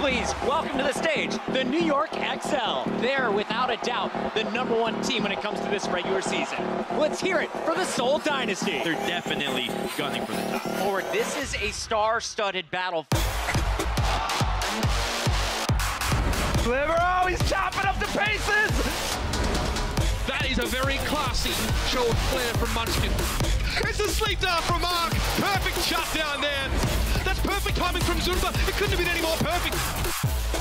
please welcome to the stage the New York XL. They're without a doubt the #1 team when it comes to this regular season. Let's hear it for the Seoul Dynasty. They're definitely gunning for the top. Forward, this is a star-studded battle. Libero, he's chopping up the paces! That is a very classy show of flair from Munchkin. It's a sleep down from Mark. Perfect shutdown there. That's perfect timing from Zumba. It couldn't have been any more perfect.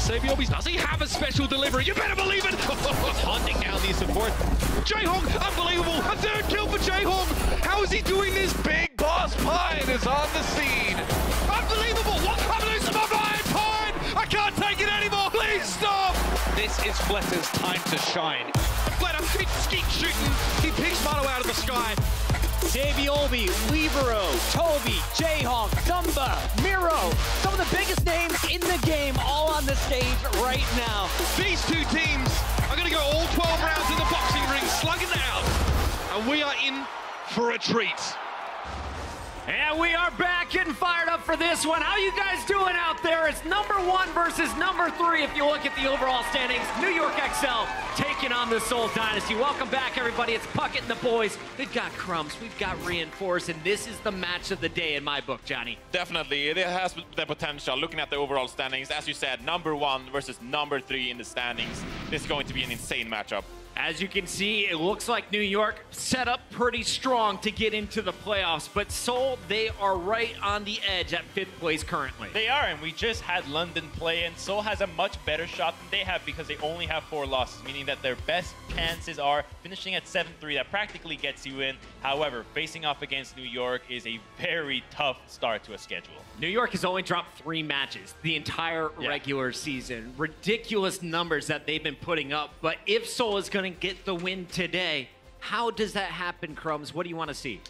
Sabiobi, does he have a special delivery? You better believe it. Hunting down these supports. Jayhong, unbelievable. A third kill for Jayhong. How is he doing this? Big Boss Pine is on the scene. Unbelievable. What's happening to my Ryan Pine? I can't take it anymore. Please stop. This is Fletter's time to shine. Fletter, he's skeet shooting. He picks Mono out of the sky. Sabiobi, Libero, Toby, Jayhong, Zumba, Miro, some of the biggest names in the game all on the stage right now. These two teams are going to go all 12 rounds in the boxing ring, slugging it out. And we are in for a treat. And we are back getting fired up for this one. How you guys doing out there? It's #1 versus #3 if you look at the overall standings. New York XL taking on the Seoul Dynasty. Welcome back, everybody. It's Puckett and the boys. We've got Crumbs, we've got Reinforce, and this is the match of the day in my book, Johnny. Definitely, it has the potential. Looking at the overall standings, as you said, #1 versus #3 in the standings. This is going to be an insane matchup. As you can see, it looks like New York set up pretty strong to get into the playoffs, but Seoul, they are right on the edge at 5th place currently. They are, and we just had London play, and Seoul has a much better shot than they have because they only have 4 losses, meaning that their best chances are finishing at 7-3. That practically gets you in. However, facing off against New York is a very tough start to a schedule. New York has only dropped 3 matches the entire regular season. Ridiculous numbers that they've been putting up, but if Seoul is going to get the win today, how does that happen, Crumbs? What do you want to see?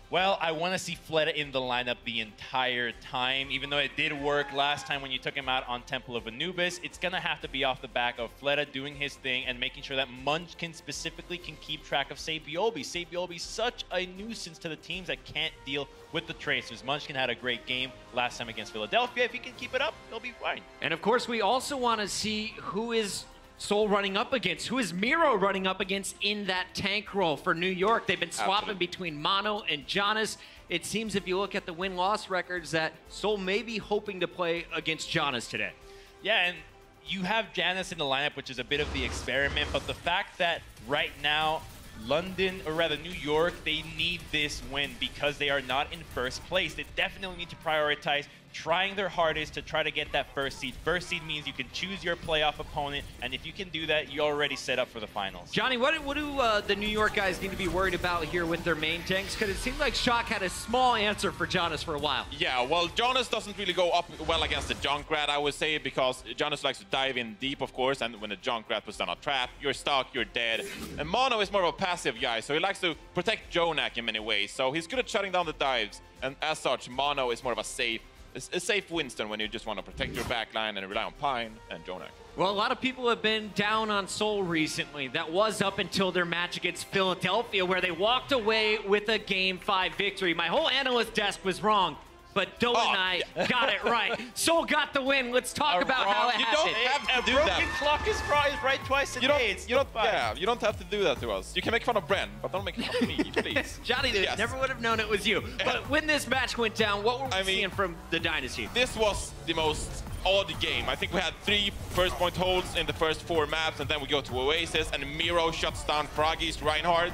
Well, I want to see Fleta in the lineup the entire time. Even though it did work last time when you took him out on Temple of Anubis, it's going to have to be off the back of Fleta doing his thing and making sure that Munchkin specifically can keep track of Sabiobi. Sabiobi's such a nuisance to the teams that can't deal with the Tracers. Munchkin had a great game last time against Philadelphia. If he can keep it up, he'll be fine. And of course, we also want to see who is Seoul running up against. Who is Miro running up against in that tank role for New York? They've been swapping between Mono and Jonas. It seems if you look at the win-loss records that Seoul may be hoping to play against Jonas today. Yeah, and you have Janus in the lineup, which is a bit of the experiment, but the fact that right now London, or rather New York, they need this win because they are not in 1st place. They definitely need to prioritize trying their hardest to try to get that 1st seed. 1st seed means you can choose your playoff opponent, and if you can do that, you're already set up for the finals. Johnny, what do the New York guys need to be worried about here with their main tanks? Because it seemed like Shock had a small answer for Jonas for a while. Yeah, well, Jonas doesn't really go up well against the Junkrat, I would say, because Jonas likes to dive in deep, of course, and when the Junkrat puts down a trap, you're stuck, you're dead. And Mono is more of a passive guy, so he likes to protect Jonak in many ways, so he's good at shutting down the dives, and as such, Mono is more of a safe Winston when you just want to protect your backline and rely on Pine and Jonak. Well, a lot of people have been down on Seoul recently. That was up until their match against Philadelphia, where they walked away with a Game 5 victory. My whole analyst desk was wrong, but Doe and I got it right. Seoul got the win. Let's talk about how it happened. You don't have to do broken that. clock is right twice a day. You don't have to do that to us. You can make fun of Bren, but don't make fun of me, please. Johnny, never would have known it was you. But when this match went down, what were we seeing from the Dynasty? This was the most odd game. I think we had 3 first-point holds in the first 4 maps, and then we go to Oasis, and Miro shuts down Froggy's Reinhardt.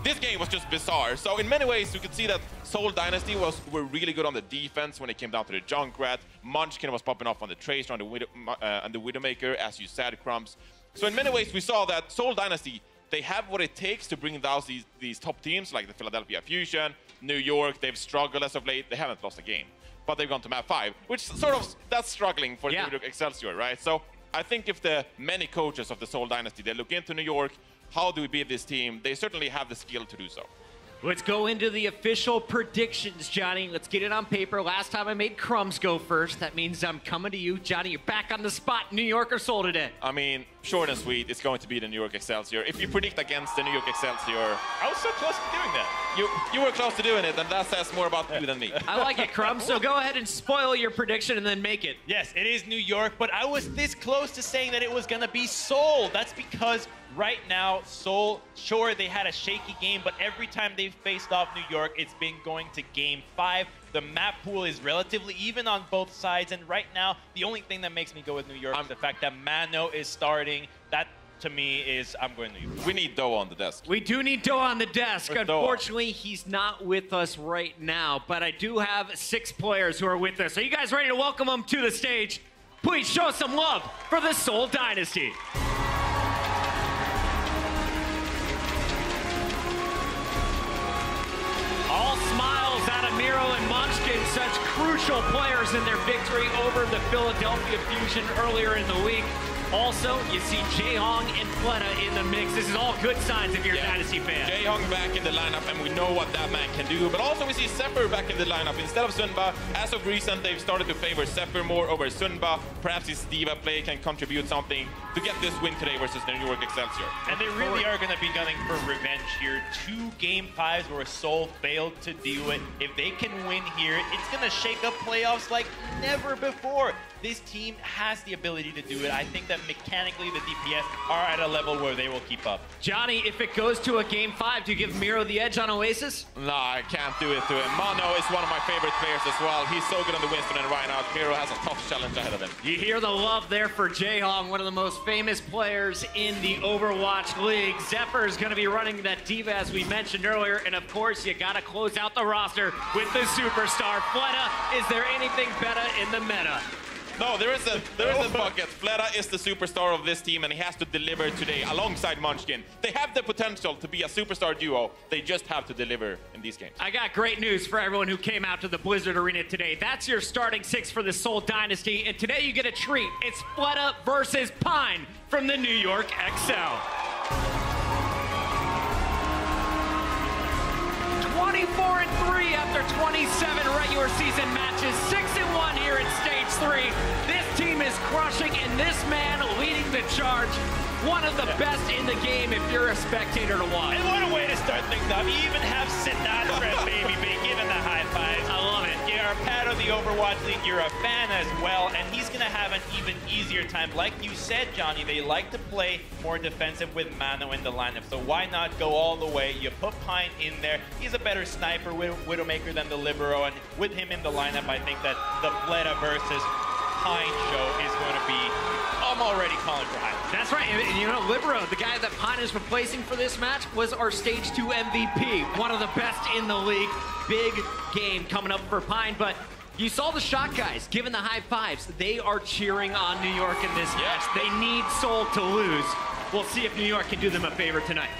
This game was just bizarre. So in many ways, you could see that Seoul Dynasty were really good on the defense when it came down to the Junkrat. Munchkin was popping off on the Tracer and the Widowmaker, as you said, Crumbs. So in many ways, we saw that Seoul Dynasty, they have what it takes to bring down these top teams like the Philadelphia Fusion, New York. They've struggled as of late. They haven't lost a game, but they've gone to map 5, which sort of, that's struggling for New York Excelsior, right? So I think if the many coaches of the Seoul Dynasty, they look into New York, how do we beat this team? They certainly have the skill to do so. Let's go into the official predictions, Johnny. Let's get it on paper. Last time I made Crumbs go first. That means I'm coming to you. Johnny, you're back on the spot. New York or Seoul today? I mean, short and sweet, it's going to be the New York Excelsior. If you predict against the New York Excelsior, I was so close to doing that. you were close to doing it, and that says more about you than me. I like it, Crumbs. So go ahead and spoil your prediction and then make it. Yes, it is New York, but I was this close to saying that it was going to be Seoul. That's because right now, Seoul, sure, they had a shaky game, but every time they've faced off New York, it's been going to Game 5. The map pool is relatively even on both sides, and right now, the only thing that makes me go with New York is the fact that Mano is starting. That, to me, is I'm going New York. We need Doe on the desk. We do need Doe on the desk. Where's Doe? Unfortunately, he's not with us right now, but I do have 6 players who are with us. Are you guys ready to welcome them to the stage? Please show some love for the Seoul Dynasty. All smiles out of Miro and Munchkin, such crucial players in their victory over the Philadelphia Fusion earlier in the week. Also, you see Jaehong and Fleta in the mix. This is all good signs if you're a Dynasty fan. Jaehong back in the lineup, and we know what that man can do. But also we see Zephyr back in the lineup. Instead of Sunba, as of recent, they've started to favor Zephyr more over Sunba. Perhaps his Diva play can contribute something to get this win today versus the New York Excelsior. And they really are going to be gunning for revenge here. 2 Game 5s where Seoul failed to do it. If they can win here, it's going to shake up playoffs like never before. This team has the ability to do it. I think that mechanically the DPS are at a level where they will keep up. Johnny, if it goes to a Game 5, do you give Miro the edge on Oasis? No, I can't do it to him. Mano is one of my favorite players as well. He's so good on the Winston, and right now Miro has a tough challenge ahead of him. You hear the love there for Jaehong, one of the most famous players in the Overwatch League. Zephyr is going to be running that Diva, as we mentioned earlier, and of course, you got to close out the roster with the superstar. Fleta, is there anything better in the meta? No, there is a bucket. Fleta is the superstar of this team, and he has to deliver today alongside Munchkin. They have the potential to be a superstar duo. They just have to deliver in these games. I got great news for everyone who came out to the Blizzard Arena today. That's your starting 6 for the Seoul Dynasty, and today you get a treat. It's Fleta versus Pine from the New York XL. 24-3 after 27 regular season matches, 6-1 here in Stage 3. This team is crushing, and this man leading the charge. One of the best in the game if you're a spectator to watch. And what a way to start things off. You even have Sinatra and Baby B giving the high fives. I love it. You're a fan of the Overwatch League. You're a fan as well, and he's going to have an even easier time. Like you said, Johnny, they like to play more defensive with Mano in the lineup, so why not go all the way? You put Pine in there. He's a better sniper, Widowmaker than the Libero, and with him in the lineup, I think that the Fleta versus Pine show is going to be, I'm already calling for highlights. That's right, and you know, Libero, the guy that Pine is replacing for this match, was our Stage 2 MVP, one of the best in the league. Big game coming up for Pine, but you saw the shot guys giving the high fives. They are cheering on New York in this match. They need Seoul to lose. We'll see if New York can do them a favor tonight.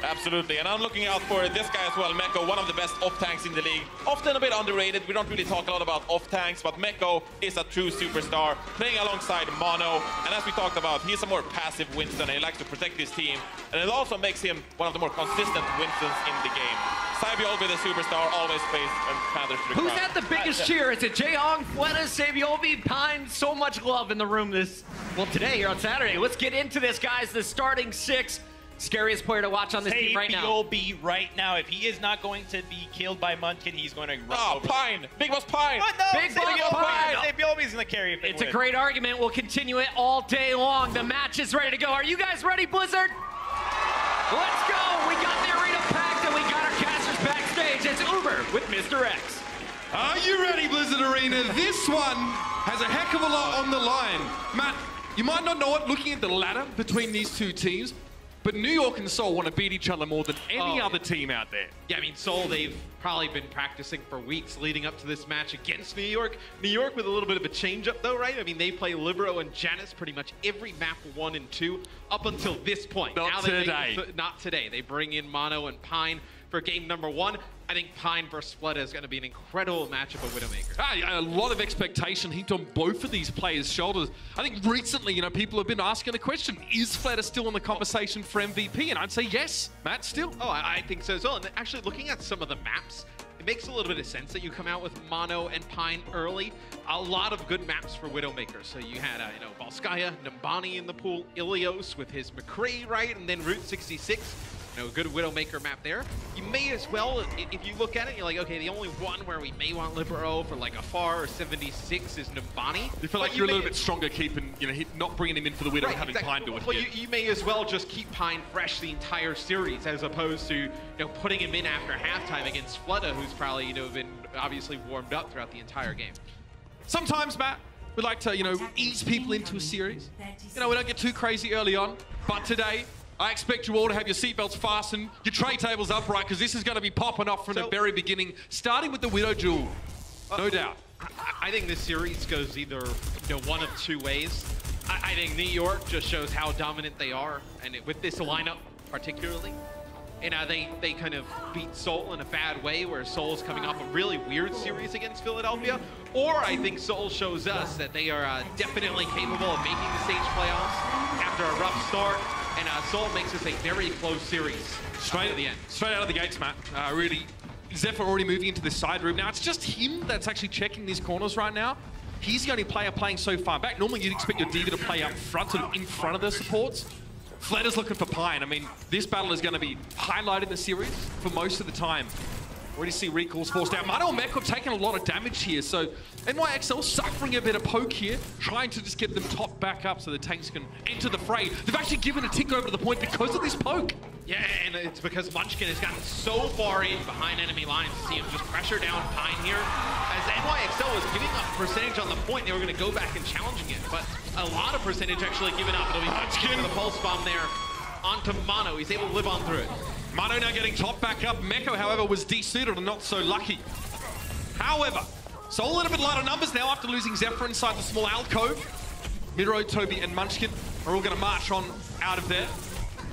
Absolutely, and I'm looking out for this guy as well, Meko, one of the best off-tanks in the league. Often a bit underrated. We don't really talk a lot about off-tanks, but Meko is a true superstar, playing alongside Mono. And as we talked about, he's a more passive Winston, and he likes to protect his team. And it also makes him one of the more consistent Winstons in the game. Saviolvi, the superstar, always plays and panders to the Who's crowd. had the biggest cheer? Is it Jaehong, Fleta, Saviolvi, Pine? So much love in the room today here on Saturday. Let's get into this, guys. The starting 6. Scariest player to watch on this team right now. Saviolvi right now. If he is not going to be killed by Munchkin, he's going to run over. Pine! Big Boss Pine! What? No, Big Boss Pine! Saviolvi's going to carry it. It's a great argument. We'll continue it all day long. The match is ready to go. Are you guys ready, Blizzard? Let's go! We got the arena packed, and we got our casters backstage. It's Uber with Mr. X. Are you ready, Blizzard Arena? This one has a heck of a lot on the line. Matt, you might not know it looking at the ladder between these two teams, but New York and Seoul want to beat each other more than any other team out there. Yeah, I mean, Seoul, they've probably been practicing for weeks leading up to this match against New York. New York with a little bit of a change-up, though, right? I mean, they play Libero and Janice pretty much every map 1 and 2 up until this point. Not today. Not today. They bring in Mono and Pine. for game number 1. I think Pine versus Fleta is going to be an incredible matchup of Widowmaker. A lot of expectation heaped on both of these players' shoulders. I think recently, you know, people have been asking the question, is Fleta still in the conversation for MVP? And I'd say yes, Matt, still. Oh, I think so as well. And actually, looking at some of the maps, it makes a little bit of sense that you come out with Mono and Pine early. A lot of good maps for Widowmaker. So you had, you know, Volskaya, Nambani in the pool, Ilios with his McCree, right? And then Route 66. You know, a good Widowmaker map there. You may as well, if you look at it, you're like, okay, the only one where we may want Libero for like a FAR or 76 is Nambani. You feel like you're a little bit stronger keeping, you know, not bringing him in for the Widow and having Pine do it. Well, you may as well just keep Pine fresh the entire series as opposed to, you know, putting him in after halftime against Fleta, who's probably, you know, been obviously warmed up throughout the entire game. Sometimes, Matt, we like to, you know, ease people into a series. You know, we don't get too crazy early on, but today, I expect you all to have your seatbelts fastened, your tray tables upright, because this is going to be popping off from the very beginning, starting with the Widow duel, no doubt. I think this series goes either, you know, one of two ways. I think New York just shows how dominant they are, and with this lineup particularly. And they kind of beat Seoul in a bad way, where Seoul's coming off a really weird series against Philadelphia. Or I think Seoul shows us that they are definitely capable of making the stage playoffs after a rough start. And Seoul makes this a very close series straight at the end. Straight out of the gates, Matt. Really, Zephyr already moving into the side room. Now, it's just him that's actually checking these corners right now. He's the only player playing so far back. Normally, you'd expect your Diva to play up front, sort of in front of the supports. Fleta's looking for Pine. I mean, this battle is going to be highlighted in the series for most of the time. Already see recalls forced out. Mano and Mech have taken a lot of damage here, so NYXL suffering a bit of poke here, trying to just get them top back up so the tanks can enter the fray. They've actually given a tick over to the point because of this poke. Yeah, and it's because Munchkin has gotten so far in behind enemy lines to see him just pressure down Pine here. As NYXL was giving up percentage on the point, they were going to go back and challenging it, but a lot of percentage actually given up. It'll be Munchkin with the pulse bomb there onto Mono. He's able to live on through it. Mono now getting top back up. Meko, however, was desuited and not so lucky. However, so a little bit lighter numbers now after losing Zephyr inside the small alcove. Miro, Toby, and Munchkin are all going to march on out of there.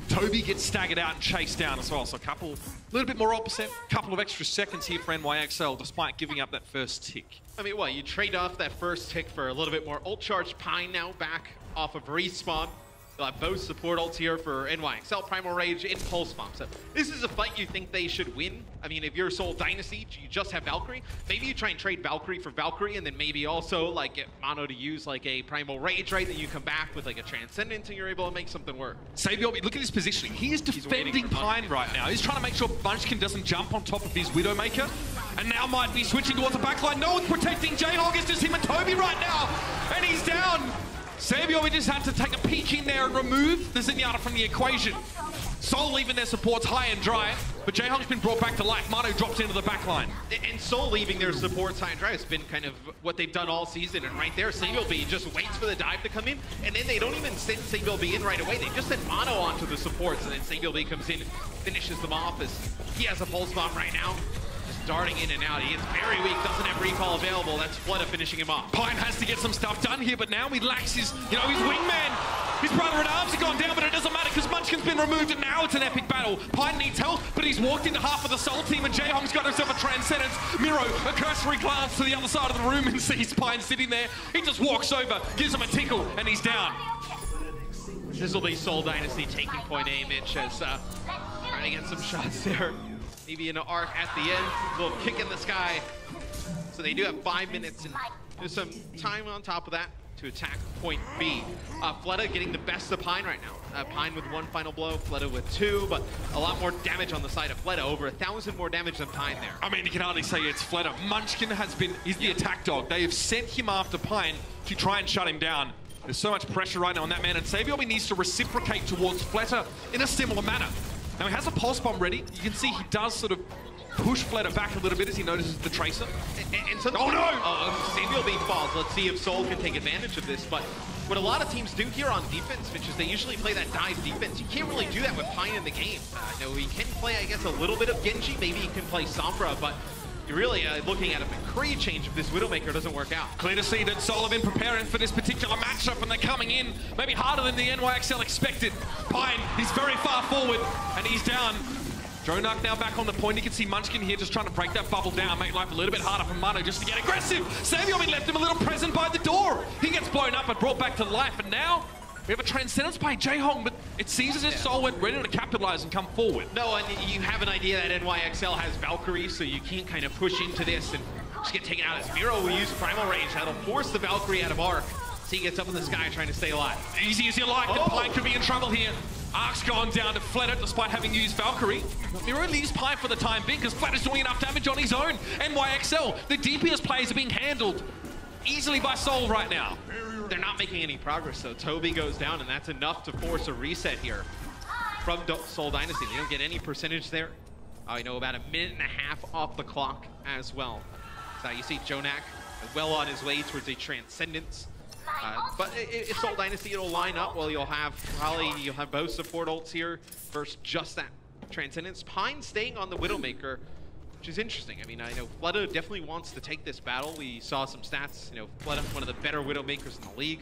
Toby gets staggered out and chased down as well. So a little bit more opposite, couple of extra seconds here for NYXL, despite giving up that first tick. I mean, what, you trade off that first tick for a little bit more ult charge. Pine now back off of respawn. They'll have both support ults here for NYXL, Primal Rage, and Pulse Bomb. So this is a fight you think they should win. I mean, if you're Seoul Dynasty, you just have Valkyrie. Maybe you try and trade Valkyrie for Valkyrie, and then maybe also like get Mono to use like a Primal Rage, right? Then you come back with like a Transcendence, and you're able to make something work. Savior, look at his positioning. He is defending Pine right now. He's trying to make sure Munchkin doesn't jump on top of his Widowmaker. And now might be switching towards the backline. No one's protecting Jayhawk. It's just him and Toby right now. And he's down. Savior, we just had to take a peek in there and remove the Zenyatta from the equation. Seoul leaving their supports high and dry, but Jayhawk's been brought back to life. Mano drops into the back line. And Seoul leaving their supports high and dry has been kind of what they've done all season. And right there, Savior B just waits for the dive to come in, and then they don't even send Savior B in right away. They just send Mono onto the supports, and then Savior B comes in, finishes them off as he has a pulse bomb right now. Darting in and out. He is very weak, doesn't have recall available. That's Fleta finishing him off. Pine has to get some stuff done here, but now he lacks his, you know, his wingman. His brother in arms have gone down, but it doesn't matter because Munchkin's been removed, and now it's an epic battle. Pine needs help, but he's walked into half of the Seoul team, and Jayhong's got himself a Transcendence. Miro, a cursory glance to the other side of the room and sees Pine sitting there. He just walks over, gives him a tickle, and he's down. This will be Seoul Dynasty taking point A. Mitch as trying to get some shots there. Maybe an arc at the end, a little kick in the sky. So they do have 5 minutes and there's some time on top of that to attack point B. Fleta getting the best of Pine right now. Pine with 1 final blow, Fleta with 2, but a lot more damage on the side of Fleta. Over 1,000 more damage than Pine there. I mean, you can hardly say it's Fleta. Munchkin he's the attack dog. They have sent him after Pine to try and shut him down. There's so much pressure right now on that man, and Savior needs to reciprocate towards Fleta in a similar manner. Now he has a pulse bomb ready. You can see he does sort of push Fleta back a little bit as he notices the Tracer. And so oh no! Savior B falls. Let's see if Seoul can take advantage of this. But what a lot of teams do here on defense, which is they usually play that dive defense. You can't really do that with Pine in the game. No, he can play, I guess, a little bit of Genji. Maybe he can play Sombra, but you're really looking at a McCree change if this Widowmaker doesn't work out. Clear to see that Seoul have been preparing for this particular matchup, and they're coming in maybe harder than the NYXL expected. Pine, he's very far forward, and he's down. Jonak now back on the point. You can see Munchkin here just trying to break that bubble down, make life a little bit harder for Mano just to get aggressive. Saviomi left him a little present by the door. He gets blown up and brought back to life, and now we have a Transcendence by Jaehong, but it seems as if Seoul went ready to capitalize and come forward. No, and you have an idea that NYXL has Valkyrie, so you can't kind of push into this and just get taken out. As Miro will use Primal Rage, that'll force the Valkyrie out of Arc. So he gets up in the sky trying to stay alive. Easy as you like, but Pine could be in trouble here. Ark's gone down to Fletter despite having used Valkyrie. Miro leaves Pine for the time being because Fletter's doing enough damage on his own. NYXL, the DPS players are being handled easily by Seoul right now. They're not making any progress, so Toby goes down, and that's enough to force a reset here from Seoul Dynasty. They don't get any percentage there. You know, about a minute and a half off the clock as well. So you see Jonak well on his way towards a Transcendence. But if Seoul Dynasty, it'll line up. Well, you'll have both support ults here versus just that Transcendence. Pine staying on the Widowmaker, which is interesting. I mean, I know Fleta definitely wants to take this battle. We saw some stats. You know, Fleta, one of the better Widowmakers in the league.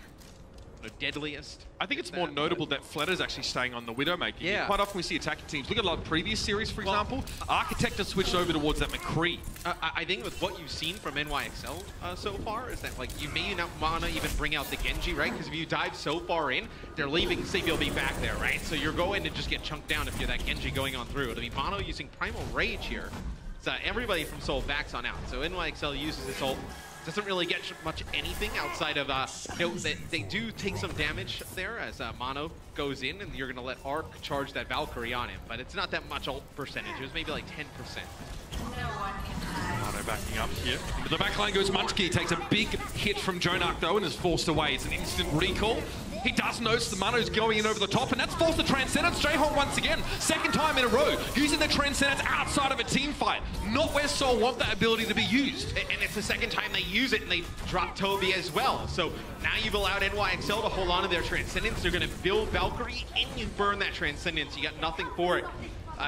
The deadliest. I think it's more notable that Fletter's actually staying on the Widowmaker. Yeah. Quite often we see attacking teams. Look at a lot of previous series, for example. Architect has switched over towards that McCree. I think with what you've seen from NYXL so far is that, like, you may not want to even bring out the Genji, right? Because if you dive so far in, they're leaving Saviomi back there, right? So you're going to just get chunked down if you're that Genji going on through. It'll be Mono using Primal Rage here. So everybody from Seoul backs on out. So NYXL uses this ult. Doesn't really get much anything outside of, you know, they do take some damage there as Mono goes in, and you're going to let Arc charge that Valkyrie on him. But it's not that much ult percentage. It was maybe like 10%. Mono backing up here. But the backline goes Munchkin. He takes a big hit from Jonak, though, and is forced away. It's an instant recall. He does notice the Mano's going in over the top, and that's forced the Transcendence. Jaehong once again, second time in a row, using the Transcendence outside of a team fight. Not where Seoul want that ability to be used. And it's the second time they use it, and they drop Toby as well. So now you've allowed NYXL to hold on to their Transcendence. They're going to build Valkyrie, and you burn that Transcendence. You got nothing for it.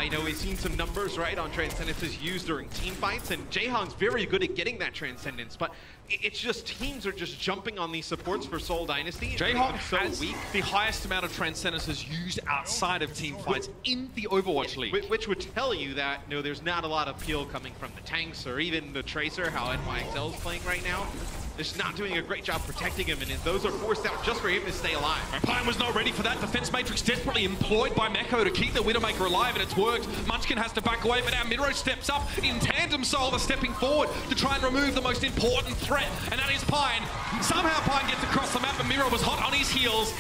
You know, we've seen some numbers, right, on Transcendences used during team fights, and Jaehong's very good at getting that Transcendence, but it's just teams are just jumping on these supports for Seoul Dynasty. Jaehong has the highest amount of Transcendences used outside of team fights in the Overwatch League. Which would tell you that, you know, there's not a lot of appeal coming from the tanks or even the Tracer, how NYXL is playing right now. They're just not doing a great job protecting him, and those are forced out just for him to stay alive. Pine was not ready for that. Defense Matrix desperately employed by Meko to keep the Widowmaker alive, and it's worked. Munchkin has to back away, but now Miro steps up. In tandem, Seoul are stepping forward to try and remove the most important threat, and that is Pine. Somehow Pine gets across the map, and Miro was hot on his heels.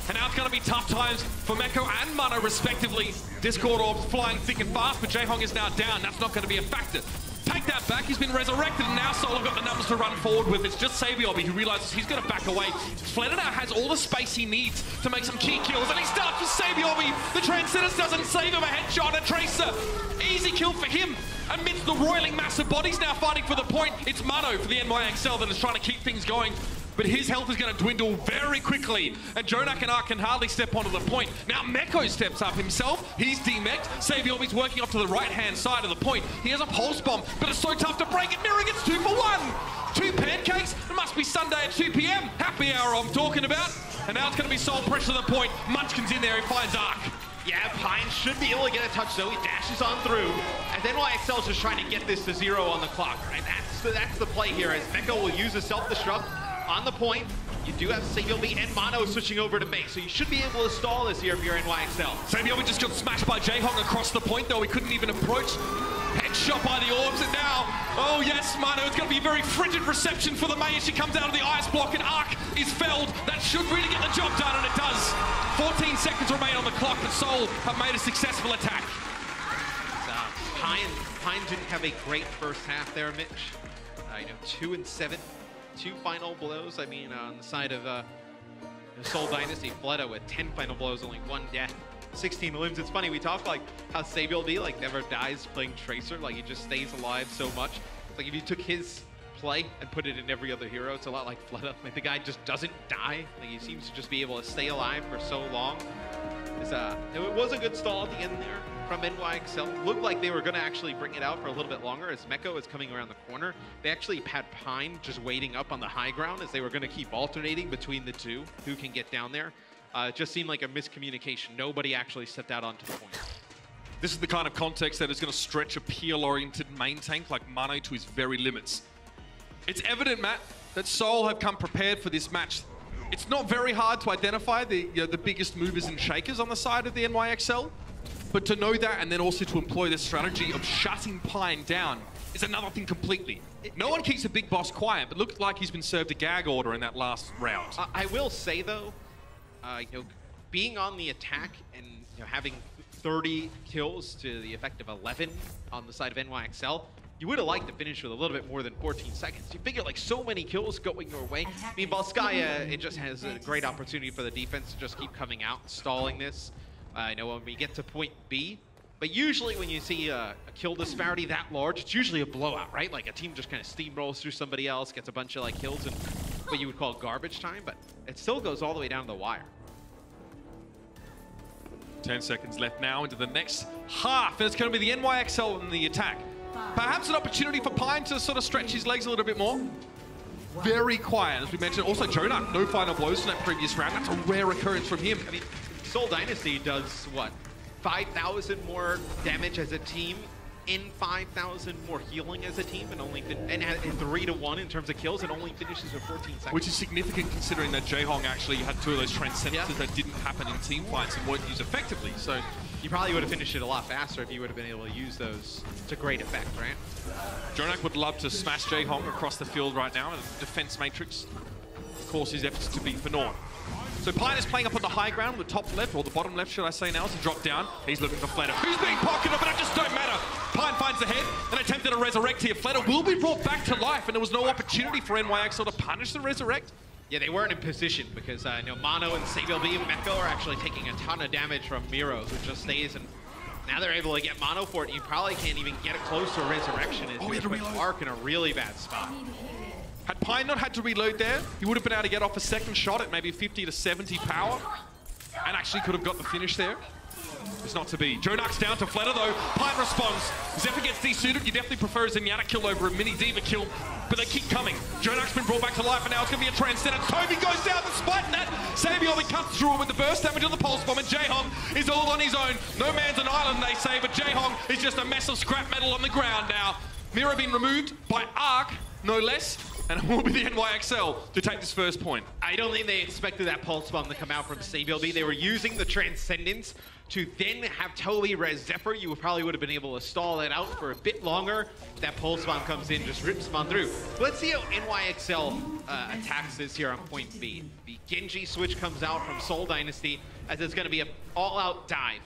And now it's going to be tough times for Meko and Mano, respectively. Discord orbs flying thick and fast, but Jaehong is now down. That's not going to be a factor. Take that back, he's been resurrected, and now Seoul have got the numbers to run forward with. It's just Saviomi who realizes he's going to back away. Fletter now has all the space he needs to make some key kills, and he starts with Saviomi. The Transcendence doesn't save him, a headshot, a Tracer. Easy kill for him. Amidst the roiling mass of bodies now fighting for the point, it's Mano for the NYXL that is trying to keep things going. But his health is going to dwindle very quickly, and Jonak and Ark can hardly step onto the point. Now Meko steps up himself, he's demeked. Saviomi's working off to the right-hand side of the point. He has a pulse bomb, but it's so tough to break it. Miro gets 2 for 1. 2 pancakes, it must be Sunday at 2 p.m. Happy hour I'm talking about. And now it's going to be Seoul pressure to the point. Munchkin's in there, he finds Ark. Yeah, Pine should be able to get a touch, though. He dashes on through. And then NYXL's just trying to get this to 0 on the clock, right? That's the play here, as Meko will use a self-destruct on the point. You do have Saviomi and Mono switching over to Mei, so you should be able to stall this here if you're NYXL. Saviomi just got smashed by Jaehong across the point, though he couldn't even approach. Headshot by the orbs, and now, oh yes, Mono, it's going to be a very frigid reception for the Mei as she comes out of the ice block, and Arc is felled. That should really get the job done, and it does. 14 seconds remain on the clock, but Seoul have made a successful attack. Pine didn't have a great first half there, Mitch. 2 and 7. 2 final blows. I mean, on the side of Seoul Dynasty, Fleta with 10 final blows, only 1 death, 16 limbs. It's funny, we talk like how Saviomi like never dies playing Tracer, like he just stays alive so much. It's like if you took his play and put it in every other hero, it's a lot like Fleta. Like the guy just doesn't die. Like he seems to just be able to stay alive for so long. It was a good stall at the end there from NYXL. Looked like they were going to actually bring it out for a little bit longer as Meko is coming around the corner. They actually had Pine just waiting up on the high ground as they were going to keep alternating between the two who can get down there. It just seemed like a miscommunication. Nobody actually stepped out onto the point. This is the kind of context that is going to stretch a peel-oriented main tank like Mano to his very limits. It's evident, Matt, that Seoul have come prepared for this match. It's not very hard to identify the biggest movers and shakers on the side of the NYXL, but to know that and then also to employ the strategy of shutting Pine down is another thing completely. No one keeps a big boss quiet, but looked like he's been served a gag order in that last round. I will say though, being on the attack and having 30 kills to the effect of 11 on the side of NYXL, you would have liked to finish with a little bit more than 14 seconds. You figure like so many kills going your way. I mean, Balskaya, it just has a great opportunity for the defense to just keep coming out, stalling this. When we get to point B, but usually when you see a kill disparity that large, it's usually a blowout, right? Like a team just kind of steamrolls through somebody else, gets a bunch of like kills and what you would call garbage time, but it still goes all the way down to the wire. 10 seconds left now into the next half, and it's going to be the NYXL in the attack. Perhaps an opportunity for Pine to sort of stretch his legs a little bit more. Very quiet, as we mentioned. Also, Jonak, no final blows in that previous round. That's a rare occurrence from him. I mean, Seoul Dynasty does, what, 5,000 more damage as a team, in 5,000 more healing as a team, and has 3-to-1 in terms of kills, and only finishes with 14 seconds. Which is significant considering that Jaehong actually had 2 of those transcendences that didn't happen in team fights and weren't used effectively. So you probably would have finished it a lot faster if you would have been able to use those to great effect, right? Jonak would love to smash Jaehong across the field right now in the defense matrix. Of course, his efforts to be for naught. So Pine is playing up on the high ground, the top left, or the bottom left, should I say now, as he dropped down. He's looking for Fleta, who's being pocketed, but it just don't matter. Pine finds the head and attempted to resurrect here. Fleta will be brought back to life, and there was no opportunity for NYXL to punish the resurrect. Yeah, they weren't in position because Mano and SaBLB and Mecco are actually taking a ton of damage from Miro's, which just stays, and now they're able to get Mano for it. You probably can't even get it close to a resurrection. He had to put Arc in a really bad spot. Had Pine not had to reload there, he would have been able to get off a second shot at maybe 50 to 70 power, and actually could have got the finish there. It's not to be. Jonak's down to Fleta though. Pine responds. Zephyr gets desuited. You definitely prefer a Zenyatta kill over a mini Diva kill, but they keep coming. Jonak's been brought back to life, and now it's going to be a transcendence. Toby goes down despite that. SaBLB cuts through with the burst damage on the pulse bomb, and Jaehong is all on his own. No man's an island, they say, but Jaehong is just a mess of scrap metal on the ground now. Miro being removed by Arc, no less. And it will be the NYXL to take this first point. I don't think they expected that pulse bomb to come out from SaBLB. They were using the Transcendence to then have Toby res Zephyr. You probably would have been able to stall that out for a bit longer. That pulse bomb comes in, just rips them on through. But let's see how NYXL attacks this here on point B. The Genji switch comes out from Seoul Dynasty as it's going to be an all-out dive.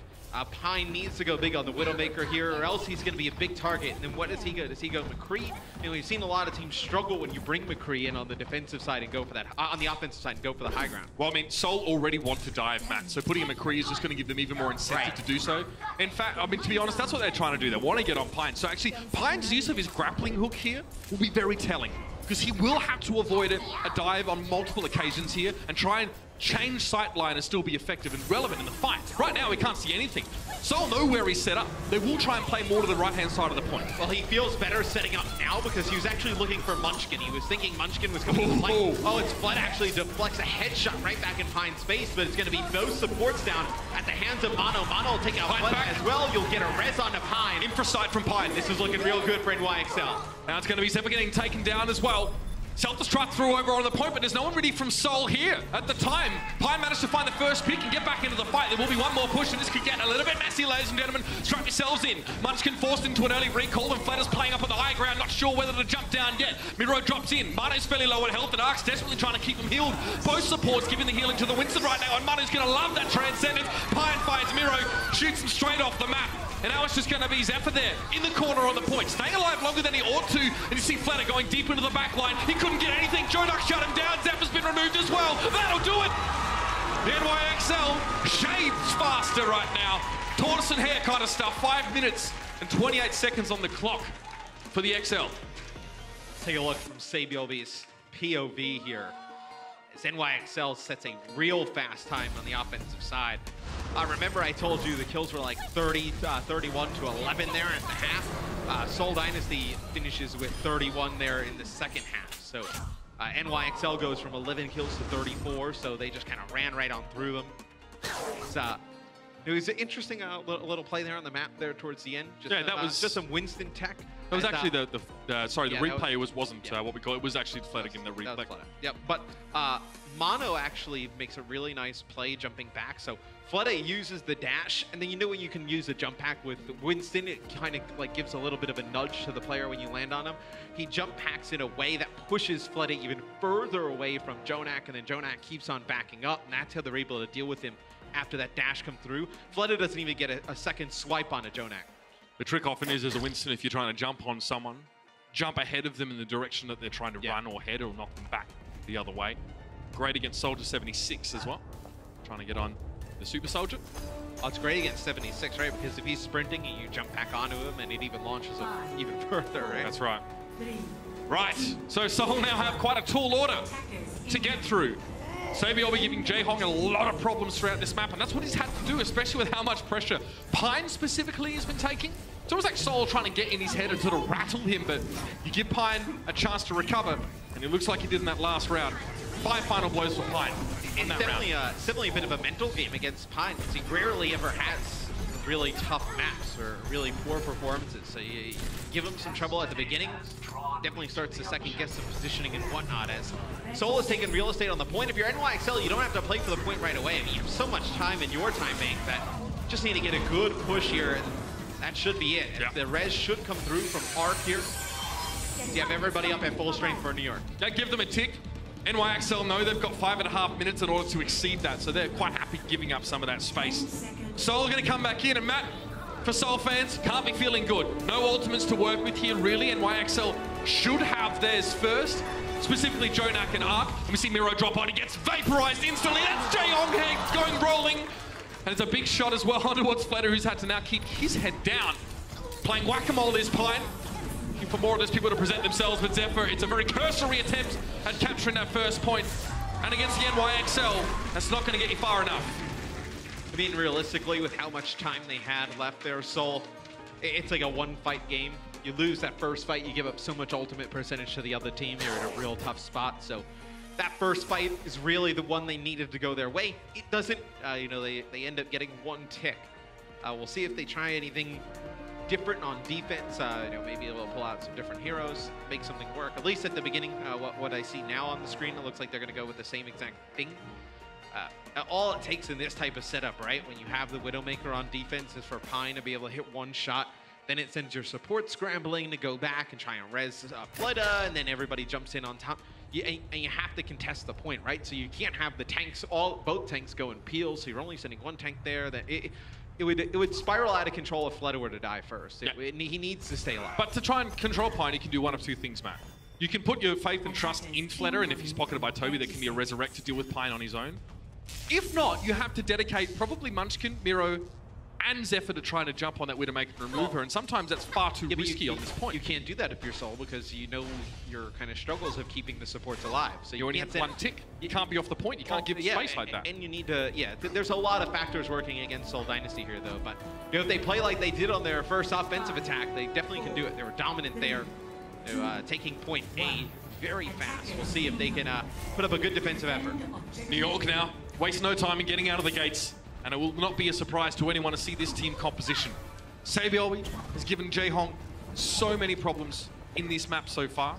Pine needs to go big on the Widowmaker here, or else he's going to be a big target. And then what does he go? Does he go McCree? We've seen a lot of teams struggle when you bring McCree in on the defensive side and go for that, on the offensive side and go for the high ground. Well, I mean, Seoul already want to dive, Matt, so putting a McCree is just going to give them even more incentive to do so. In fact, I mean, to be honest, that's what they're trying to do. They want to get on Pine. So actually, Pine's use of his grappling hook here will be very telling, because he will have to avoid a dive on multiple occasions here and try and change sightline and still be effective and relevant in the fight. Right now, we can't see anything. Seoul know where he's set up. They will try and play more to the right-hand side of the point. Well, he feels better setting up now because he was actually looking for Munchkin. He was thinking Munchkin was coming to the fight. Oh, it's Flood actually deflects a headshot right back in Pine's face, but it's going to be no supports down at the hands of Mano. Mano will take out Flood as well. You'll get a res onto Pine. Infrasight from Pine. This is looking real good for NYXL. Now it's going to be Zephyr getting taken down as well. Self-destruct through over on the point, but there's no one really from Seoul here. At the time, Pine managed to find the first pick and get back into the fight. There will be one more push, and this could get a little bit messy, ladies and gentlemen. Strap yourselves in. Munchkin forced into an early recall, and Fleta's playing up on the high ground, not sure whether to jump down yet. Miro drops in. Mano's fairly low on health, and Ark's desperately trying to keep him healed. Both supports giving the healing to the Winston right now, and Mano's going to love that Transcendence. Pine finds Miro, shoots him straight off the map. And now it's just going to be Zephyr there, in the corner on the point, staying alive longer than he ought to. And you see Fleta going deep into the back line. He couldn't get anything. Jonak shut him down. Zephyr's been removed as well. That'll do it. The NYXL shades faster right now. Tortoise and hare kind of stuff. 5 minutes and 28 seconds on the clock for the XL. Take a look from SaBLB's POV here. As NYXL sets a real fast time on the offensive side. Remember I told you the kills were like 31 to 11 there at the half. Seoul Dynasty finishes with 31 there in the second half. So NYXL goes from 11 kills to 34, so they just kind of ran right on through them. It's It was an interesting little play there on the map there towards the end. Just, Yeah, that was just some Winston tech. That was actually the replay wasn't yeah. what we call it. It was actually Fleta giving the replay. Yep, but Mono actually makes a really nice play jumping back. So Fleta uses the dash, and then you know when you can use a jump pack with Winston, it kind of like gives a little bit of a nudge to the player when you land on him. He jump packs in a way that pushes Fleta even further away from Jonak, and then Jonak keeps on backing up, and that's how they're able to deal with him after that dash come through. Fleta doesn't even get a second swipe on a Jonak. The trick often is, as a Winston, if you're trying to jump on someone, jump ahead of them in the direction that they're trying to run or head, or knock them back the other way. Great against Soldier 76 as well. Trying to get on the Super Soldier. Oh, it's great against 76, right? Because if he's sprinting and you jump back onto him, and it even launches him even further, right? That's right. Right, so Seoul now have quite a tall order to get through. Sabi will be giving Jaehong a lot of problems throughout this map, and that's what he's had to do, especially with how much pressure Pine specifically has been taking. It's almost like Seoul trying to get in his head and sort of rattle him, but you give Pine a chance to recover, and it looks like he did in that last round. 5 final blows for Pine. It's definitely a bit of a mental game against Pine, because he rarely ever has really tough maps or really poor performances. So you give him some trouble at the beginning, definitely starts to second guess the positioning and whatnot, as Seoul is taking real estate on the point. If you're NYXL, you don't have to play for the point right away. I mean, you have so much time in your time bank that you just need to get a good push here, and that should be it. Yeah. The res should come through from Arc here. You have everybody up at full strength for New York. That give them a tick. NYXL know they've got 5.5 minutes in order to exceed that, so they're quite happy giving up some of that space. Seoul are going to come back in, and Matt, for Seoul fans, can't be feeling good. No ultimates to work with here, really. NYXL should have theirs first, specifically Jonak and Arc. And we see Miro drop on, he gets vaporized instantly. That's Jaehong going rolling. And it's a big shot as well towards Fleta, who's had to now keep his head down. Playing whack-a-mole is Pine. Looking for more of those people to present themselves, but Zephyr, it's a very cursory attempt at capturing that first point. And against the NYXL, that's not going to get you far enough. I mean, realistically, with how much time they had left there, Seoul, it's like a one-fight game. You lose that first fight, you give up so much ultimate percentage to the other team. You're in a real tough spot. So that first fight is really the one they needed to go their way. It doesn't, you know, they end up getting one tick. We'll see if they try anything different on defense. You know, maybe they'll pull out some different heroes, make something work. At least at the beginning, what I see now on the screen, it looks like they're going to go with the same exact thing. All it takes in this type of setup, right, when you have the Widowmaker on defense, is for Pine to be able to hit one shot. Then it sends your support scrambling to go back and try and res Fleta, and then everybody jumps in on top. And you have to contest the point, right? So you can't have the tanks, both tanks go in peel, so you're only sending one tank there. That it would spiral out of control if Fleta were to die first. Yeah. He needs to stay alive. But to try and control Pine, you can do one of two things, Matt. You can put your faith and trust in Fleta, and if he's pocketed by Toby, there can be a resurrect to deal with Pine on his own. If not, you have to dedicate probably Munchkin, Miro, and Zephyr to try to jump on that Widowmaker and remove her, and sometimes that's far too risky on this point. You can't do that if you're Seoul, because you know your kind of struggles of keeping the supports alive. So you only have one tick. You can't be off the point. You can't give space like that. And you need to, there's a lot of factors working against Seoul Dynasty here, though. But you know, if they play like they did on their first offensive attack, they definitely can do it. They were dominant there, taking point A very fast. We'll see if they can put up a good defensive effort. New York now, waste no time in getting out of the gates. And it will not be a surprise to anyone to see this team composition. Sabiolwi has given Jaehong so many problems in this map so far.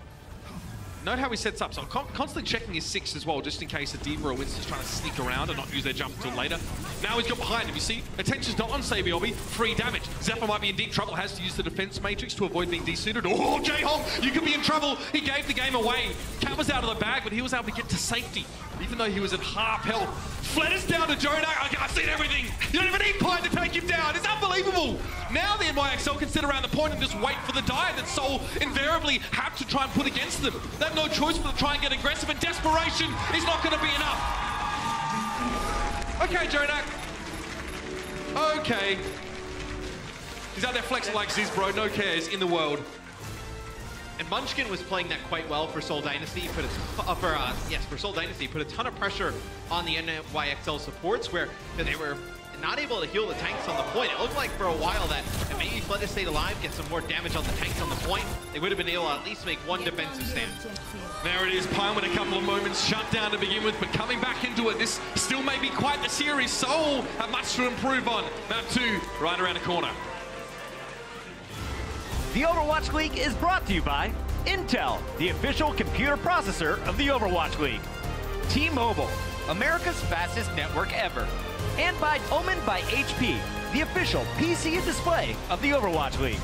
Note how he sets up. So I'm constantly checking his 6 as well, just in case a D.Va or Winston's trying to sneak around and not use their jump until later. Now he's got behind him, you see? Attention's not on Sabiolwi. Free damage. Zephyr might be in deep trouble, has to use the defense matrix to avoid being desuited. Oh, Jaehong, you could be in trouble. He gave the game away. Cat was out of the bag, but he was able to get to safety, even though he was at half health. Fleta's down to Jonak. I've seen everything. You don't even need Pine to take him down. It's unbelievable. Now the NYXL can sit around the point and just wait for the dive that Seoul invariably have to try and put against them. They have no choice but to try and get aggressive, and desperation is not going to be enough. Okay, Jonak. Okay. He's out there flexing like Ziz, bro. No cares in the world. And Munchkin was playing that quite well for Seoul Dynasty. For Seoul Dynasty, put a ton of pressure on the NYXL supports, where they were in not able to heal the tanks on the point. It looked like for a while that if maybe Fleta stayed alive, get some more damage on the tanks on the point, they would have been able to at least make one defensive stand. There it is, Pine with a couple of moments shut down to begin with, but coming back into it, this still may be quite the series. Seoul have much to improve on. Map 2 right around the corner. The Overwatch League is brought to you by Intel, the official computer processor of the Overwatch League. T-Mobile, America's fastest network ever. And by Omen by HP, the official PC and display of the Overwatch League.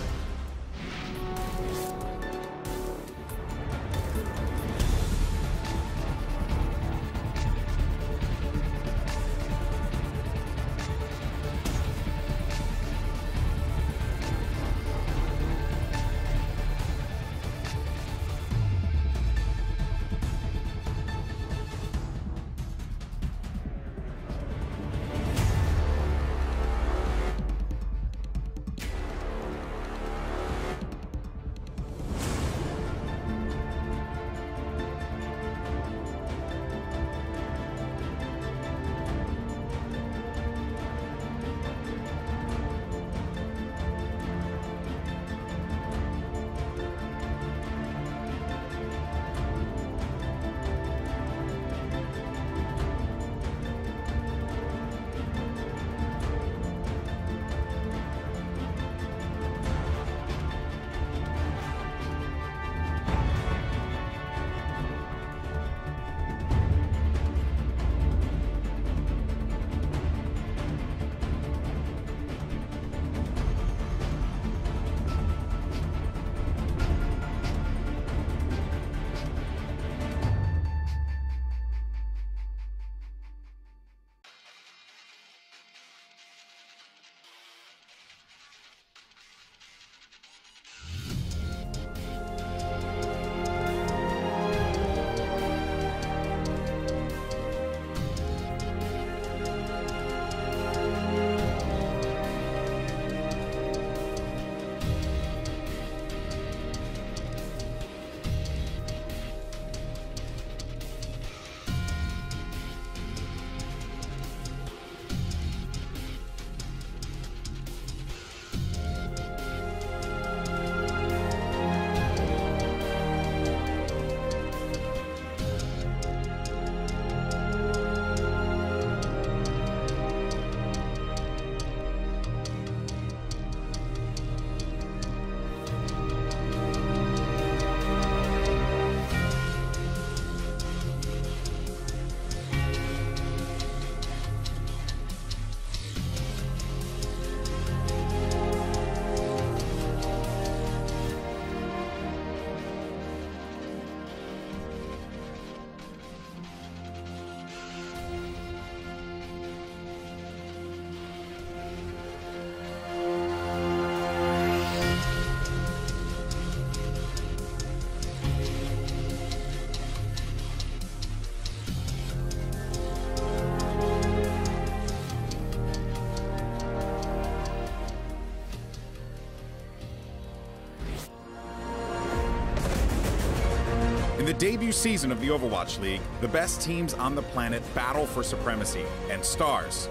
In the debut season of the Overwatch League, the best teams on the planet battle for supremacy, and stars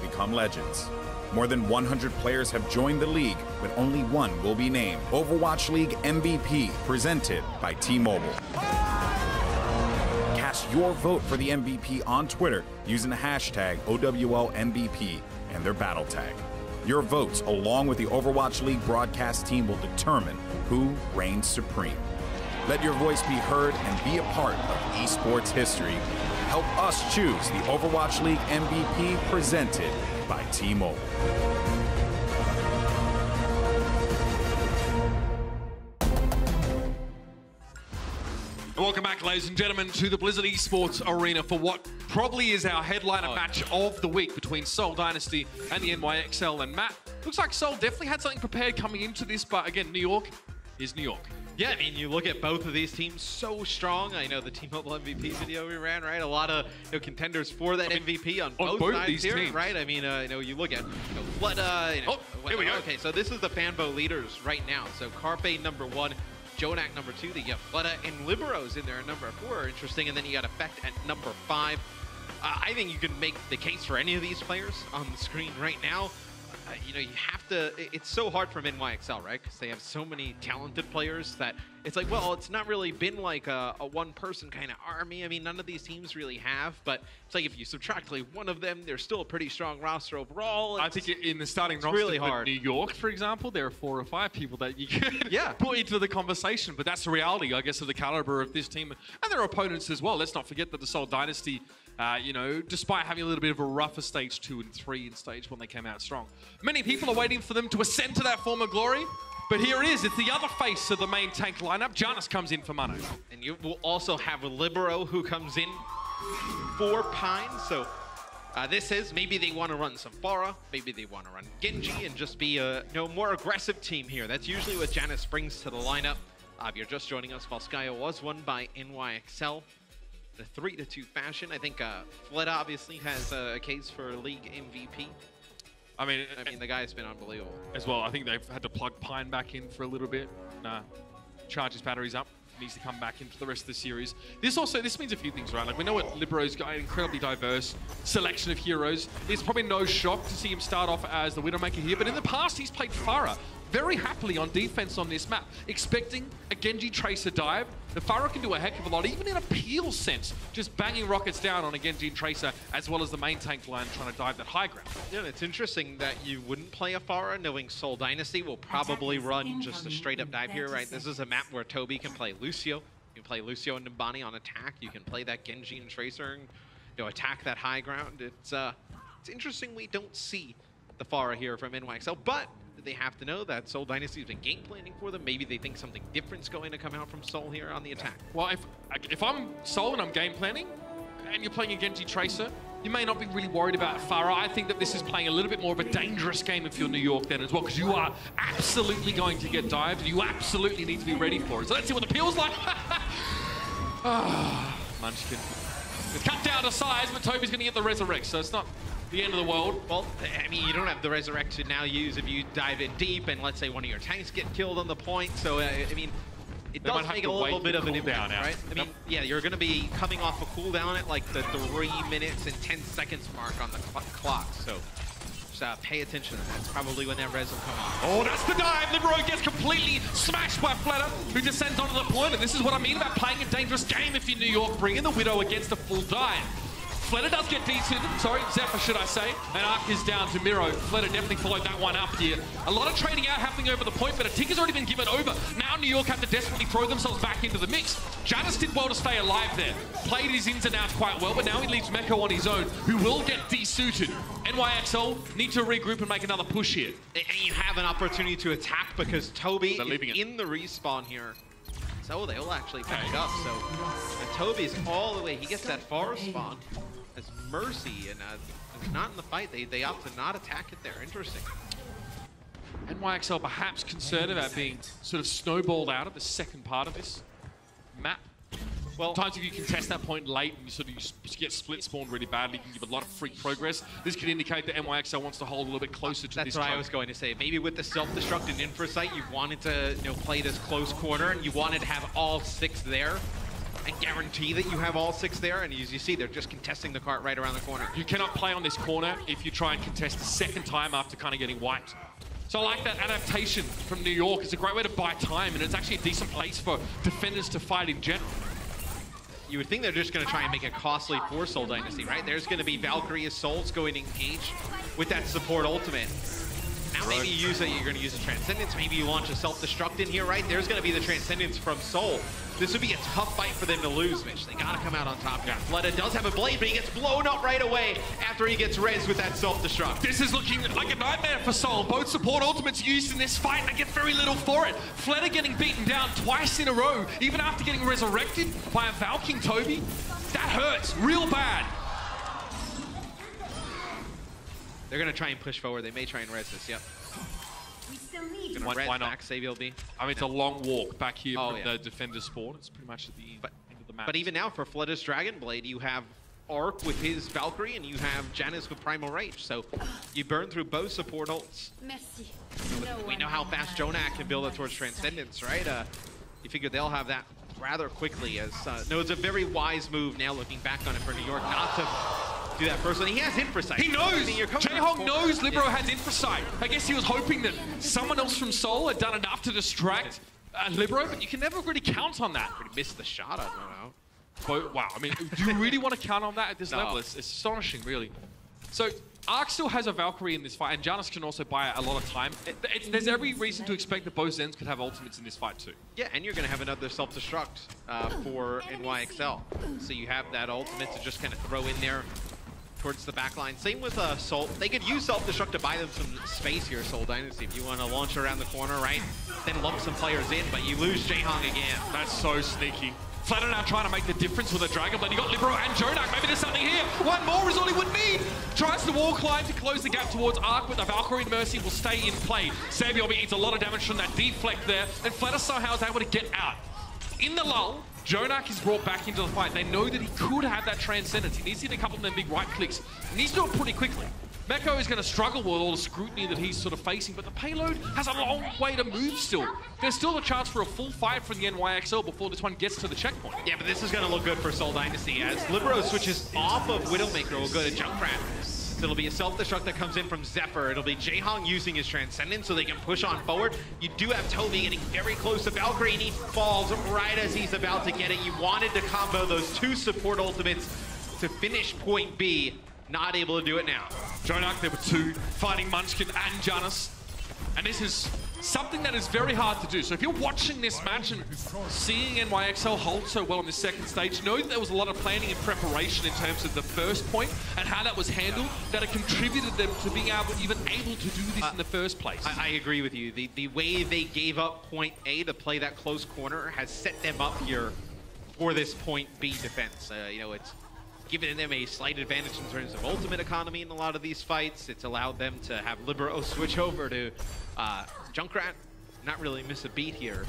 become legends. More than 100 players have joined the league, but only one will be named Overwatch League MVP, presented by T-Mobile. Cast your vote for the MVP on Twitter using the hashtag OWLMVP and their battle tag. Your votes, along with the Overwatch League broadcast team, will determine who reigns supreme. Let your voice be heard and be a part of esports history. Help us choose the Overwatch League MVP, presented by T-Mobile. Welcome back, ladies and gentlemen, to the Blizzard Esports Arena for what probably is our headliner match of the week between Seoul Dynasty and the NYXL. And Matt, looks like Seoul definitely had something prepared coming into this, but again, New York is New York. Yeah, I mean, you look at both of these teams, so strong. I know the T-Mobile MVP video we ran, right? A lot of contenders for that MVP on both sides these here, teams, right? I mean, you look at Fleta. Here we go. Okay, so this is the fan vote leaders right now. So Carpe #1, Jonak #2. They get Fleta and Liberos in there at #4. Interesting. And then you got Effect at #5. I think you can make the case for any of these players on the screen right now. You know, you have to, it's so hard from NYXL, right? Because they have so many talented players that it's like, well, it's not really been like a one-person kind of army. I mean, none of these teams really have, but it's like if you subtract like one of them, they're still a pretty strong roster overall. I think in the starting roster really for hard. New York, for example, there are 4 or 5 people that you can put into the conversation, but that's the reality, I guess, of the caliber of this team and their opponents as well. Let's not forget that the Seoul Dynasty, you know, despite having a little bit of a rougher stage 2 and 3 in stage 1, they came out strong. Many people are waiting for them to ascend to that form of glory, but here it is. It's the other face of the main tank lineup. Janus comes in for Mano. And you will also have Libero who comes in for Pine. So this is, maybe they want to run some Pharah, maybe they want to run Genji and just be a more aggressive team here. That's usually what Janus brings to the lineup. If you're just joining us, Volskaya was won by NYXL. The 3-2 fashion. I think Fled obviously has a case for League MVP. I mean, the guy's been unbelievable. As well, I think they've had to plug Pine back in for a little bit. Charge his batteries up. Needs to come back in for the rest of the series. This means a few things, right? Like, we know what Libero's got an incredibly diverse selection of heroes. It's probably no shock to see him start off as the Widowmaker here, but in the past, he's played Pharah very happily on defense on this map, expecting a Genji Tracer dive. The Pharah can do a heck of a lot, even in a peel sense, just banging rockets down on a Genji Tracer, as well as the main tank line trying to dive that high ground. Yeah, it's interesting that you wouldn't play a Pharah, knowing Seoul Dynasty will probably run just a straight-up dive here, right? This is a map where Toby can play Lucio. You can play Lucio and Nimbani on attack. You can play that Genji and Tracer and, you know, attack that high ground. It's interesting we don't see the Pharah here from NYXL, but they have to know that Seoul Dynasty has been game planning for them. Maybe they think something different's going to come out from Seoul here on the attack. Well, if I'm Seoul and I'm game planning, and you're playing a Genji Tracer, you may not be really worried about Pharah. I think that this is playing a little bit more of a dangerous game if you're New York then as well, because you are absolutely going to get dived, and you absolutely need to be ready for it. So let's see what the peel's like. Munchkin. It's cut down to size, but Toby's going to get the Resurrect, so it's not the end of the world. Well, I mean, you don't have the Resurrect to now use if you dive in deep and let's say one of your tanks get killed on the point. So, I mean, it does make a little bit of an impact, right? I mean, yeah, you're going to be coming off a cooldown at like the 3 minutes and 10 seconds mark on the clock. So just pay attention to that. That's probably when that res will come off. Oh, that's the dive. Libero gets completely smashed by Fleta, who descends onto the point. And this is what I mean about playing a dangerous game if you're New York, bringing the Widow against a full dive. Fleta does get decent, sorry, Zephyr should I say, and Arc is down to Miro. Fleta definitely followed that one up here. A lot of trading out happening over the point, but a tick has already been given over. Now New York have to desperately throw themselves back into the mix. Janus did well to stay alive there. Played his ins and outs quite well, but now he leaves Meko on his own, who will get desuited. NYXL need to regroup and make another push here. And you have an opportunity to attack because Toby is in the respawn here. So they will actually back up. So Toby's all the way. He gets that far spawn as Mercy and not in the fight. They opt to not attack it there. Interesting. NYXL perhaps concerned about being sort of snowballed out of the second part of this map. Well, sometimes if you contest that point late and you get split spawned really badly, you can give a lot of free progress. This could indicate that NYXL wants to hold a little bit closer to this. That's what I was going to say. Maybe with the self-destruct and Infrasight, you wanted to play this close quarter and you wanted to have all 6 there and guarantee that you have all 6 there. And as you see, they're just contesting the cart right around the corner. You cannot play on this corner if you try and contest a second time after kind of getting wiped. So I like that adaptation from New York. It's a great way to buy time, and it's actually a decent place for defenders to fight in general. You would think they're just going to try and make it costly for Seoul Dynasty, right? There's going to be Valkyrie as Soul's going to engage with that support ultimate. Now maybe you use it, you're going to use a Transcendence. Maybe you launch a self-destruct in here, right? There's going to be the Transcendence from Seoul. This would be a tough fight for them to lose, Mitch. They got to come out on top here. Fleta does have a blade, but he gets blown up right away after he gets rezzed with that self-destruct. This is looking like a nightmare for Seoul. Both support ultimates used in this fight, and they get very little for it. Fleta getting beaten down twice in a row, even after getting resurrected by a Valking Toby. That hurts real bad. They're going to try and push forward. They may try and res this, yep. Why not? Back, save LB. I mean, it's a long walk back here from the defender's spawn. It's pretty much at the end of the map. But even now, for Fleta's Dragon Blade, you have Arc with his Valkyrie, and you have Janus with Primal Rage. So you burn through both support ults. Merci. We know how fast Jonak can build it towards Transcendence, right? You figure they'll have that rather quickly. As no, it's a very wise move now looking back on it for New York not to do that first one. He has Infrasight. He knows! I mean, Jaehong knows Libero has Infrasight. I guess he was hoping that someone else from Seoul had done enough to distract Libero, but you can never really count on that. He missed the shot, I don't know. But, wow, I mean, do you really want to count on that at this level? It's astonishing, really. So, Arc still has a Valkyrie in this fight, and Janus can also buy a lot of time. There's every reason to expect that both Zens could have ultimates in this fight too. Yeah, and you're going to have another self-destruct for NYXL. So you have that ultimate to just kind of throw in there towards the backline. Same with Seoul. They could use self-destruct to buy them some space here, Seoul Dynasty. If you want to launch around the corner, right? Then lump some players in, but you lose Jaehong again. That's so sneaky. Flatter now trying to make the difference with a Dragon Blade. You got Libero and Jonak. Maybe there's something here. One more is all he would need. Tries the wall climb to close the gap towards Arc, but the Valkyrie and Mercy will stay in play. Sabiobi eats a lot of damage from that deflect there, and Flatter somehow is able to get out. In the lull, Jonak is brought back into the fight. They know that he could have that Transcendence. He needs to hit a couple of them big right clicks. He needs to do it pretty quickly. Meko is going to struggle with all the scrutiny that he's sort of facing, but the payload has a long way to move still. There's still a chance for a full fight for the NYXL before this one gets to the checkpoint. Yeah, but this is going to look good for Seoul Dynasty as Libero switches off of Widowmaker. Will go to Junkrat. So it'll be a self-destruct that comes in from Zephyr. It'll be Jaehong using his Transcendence so they can push on forward. You do have Toby getting very close to Valkyrie, and he falls right as he's about to get it. You wanted to combo those two support ultimates to finish point B. Not able to do it now. Jonak, there were two, fighting Munchkin and Janus. And this is something that is very hard to do. So if you're watching this match and seeing NYXL hold so well on this second stage, know that there was a lot of planning and preparation in terms of the first point and how that was handled that it contributed them to being even able to do this in the first place. I agree with you. The way they gave up point A to play that close corner has set them up here for this point B defense. You know, it's given them a slight advantage in terms of ultimate economy in a lot of these fights. It's allowed them to have Libero switch over to Junkrat, not really miss a beat here.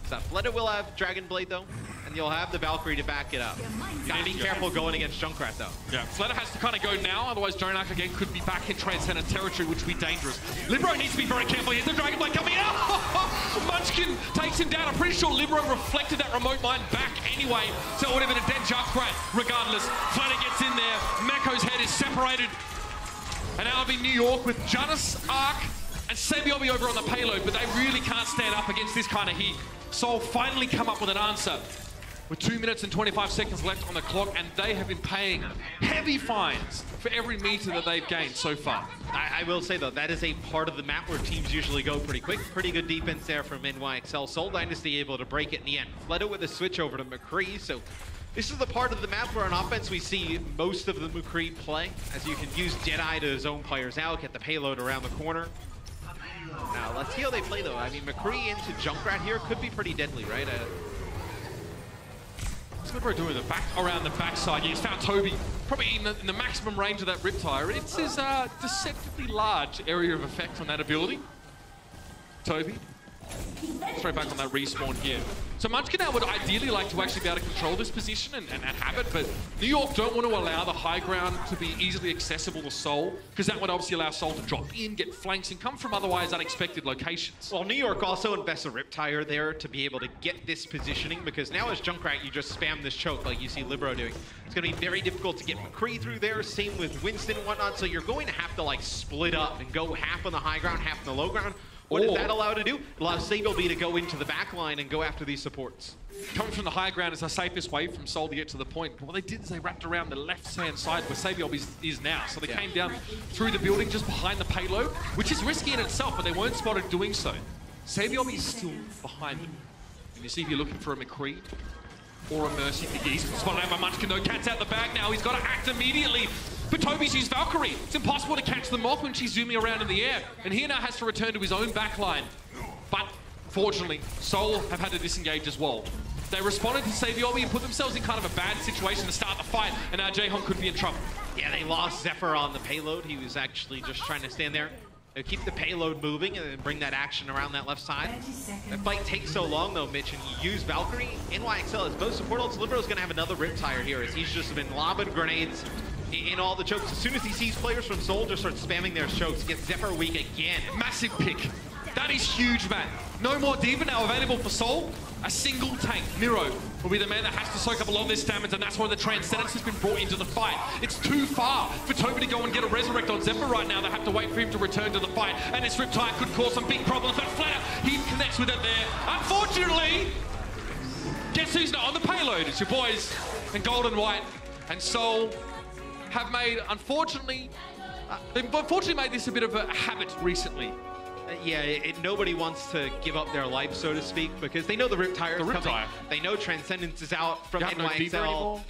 So Fleta will have Dragon Blade though, and you'll have the Valkyrie to back it up. Gotta be careful going against Junkrat though. Yeah, Fleta has to kind of go now, otherwise Jonak again could be back in Transcendent territory, which would be dangerous. Libero needs to be very careful here. The Dragon Blade coming out! Munchkin takes him down. I'm pretty sure Libero reflected that remote mine back anyway, so it would have been a dead Junkrat regardless. Fleta gets in there, Meko's head is separated. And now it'll be New York with Janus, Arc, and Sabiobi over on the payload, but they really can't stand up against this kind of heat. Seoul finally come up with an answer with 2 minutes and 25 seconds left on the clock, and they have been paying heavy fines for every meter that they've gained so far. I will say though, that is a part of the map where teams usually go pretty quick. Pretty good defense there from NYXL. Seoul Dynasty able to break it in the end. Fleta with a switch over to McCree, so this is the part of the map where on offense we see most of the McCree play, as you can use Jedi to zone players out, get the payload around the corner. Now, let's see how they play, though. I mean, McCree into Junkrat here could be pretty deadly, right? What's Libero doing the back around the backside? Yeah, he's found Toby, probably in the maximum range of that Riptire. It's his deceptively large area of effect on that ability. Toby, straight back on that respawn here. So Munchkin now would ideally like to actually be able to control this position and have it, but New York don't want to allow the high ground to be easily accessible to Seoul, because that would obviously allow Seoul to drop in, get flanks, and come from otherwise unexpected locations. Well, New York also invests a Riptire there to be able to get this positioning, because now as Junkrat, you just spam this choke like you see Libero doing. It's going to be very difficult to get McCree through there, same with Winston and whatnot, so you're going to have to like split up and go half on the high ground, half on the low ground. What does that allow to do? It allows Sabiobi to go into the back line and go after these supports. Coming from the high ground is the safest way from Seoul to get to the point. But what they did is they wrapped around the left-hand side where Sabiobi is now. So they came down through the building just behind the payload, which is risky in itself, but they weren't spotted doing so. Sabiobi is still behind them. And you see if you're looking for a McCree or a Mercy. He's spotted out by Munchkin though. Cat's out the bag now. He's got to act immediately. But Toby's used Valkyrie. It's impossible to catch the moth when she's zooming around in the air. And he now has to return to his own backline. But fortunately, Seoul have had to disengage as well. They responded to Sabiobi and put themselves in kind of a bad situation to start the fight. And now Jaehong could be in trouble. Yeah, they lost Zephyr on the payload. He was actually just trying to stand there. Keep the payload moving and then bring that action around that left side. That fight takes so long though, Mitch, and you use Valkyrie. NYXL as both support ults. Libero's gonna have another Riptire here as he's just been lobbing grenades in all the chokes. As soon as he sees players from Seoul just start spamming their chokes, gets Zephyr weak again. Massive pick. That is huge, man. No more Diva now available for Seoul. A single tank, Miro, will be the man that has to soak up a lot of this damage, and that's why the Transcendence has been brought into the fight. It's too far for Toby to go and get a Resurrect on Zephyr right now. They have to wait for him to return to the fight, and this Riptide could cause some big problems, but Flatter, he connects with it there. Unfortunately, guess who's not on the payload? It's your boys in Gold and White, and Seoul have made, unfortunately, they've made this a bit of a habit recently. Yeah, nobody wants to give up their life, so to speak, because they know the Riptide is coming. They know Transcendence is out from NYXL.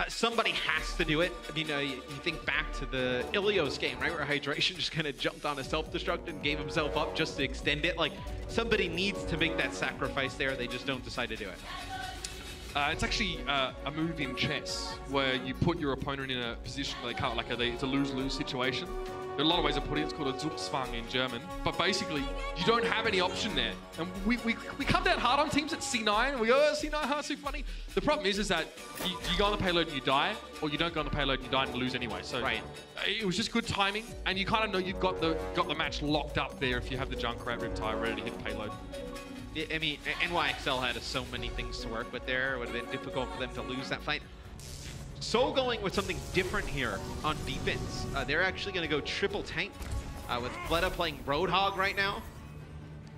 Somebody has to do it. You know, you think back to the Ilios game, right, where Hydration just kind of jumped on a self-destruct and gave himself up just to extend it. Like, somebody needs to make that sacrifice there. They just don't decide to do it. It's actually a move in chess where you put your opponent in a position where they can't, like, it's a lose-lose situation. There are a lot of ways of putting it. It's called a Zugzwang in German. But basically, you don't have any option there. And we come down hard on teams at C9, and we go, oh, C9, huh, so funny. The problem is that you go on the payload and you die, or you don't go on the payload and you die and lose anyway. So it was just good timing, and you kind of know you've got the match locked up there if you have the Junkrat Riptide ready to hit payload. I mean, NYXL had so many things to work with there. It would have been difficult for them to lose that fight. Seoul going with something different here on defense. They're actually going to go triple tank with Fleta playing Roadhog right now.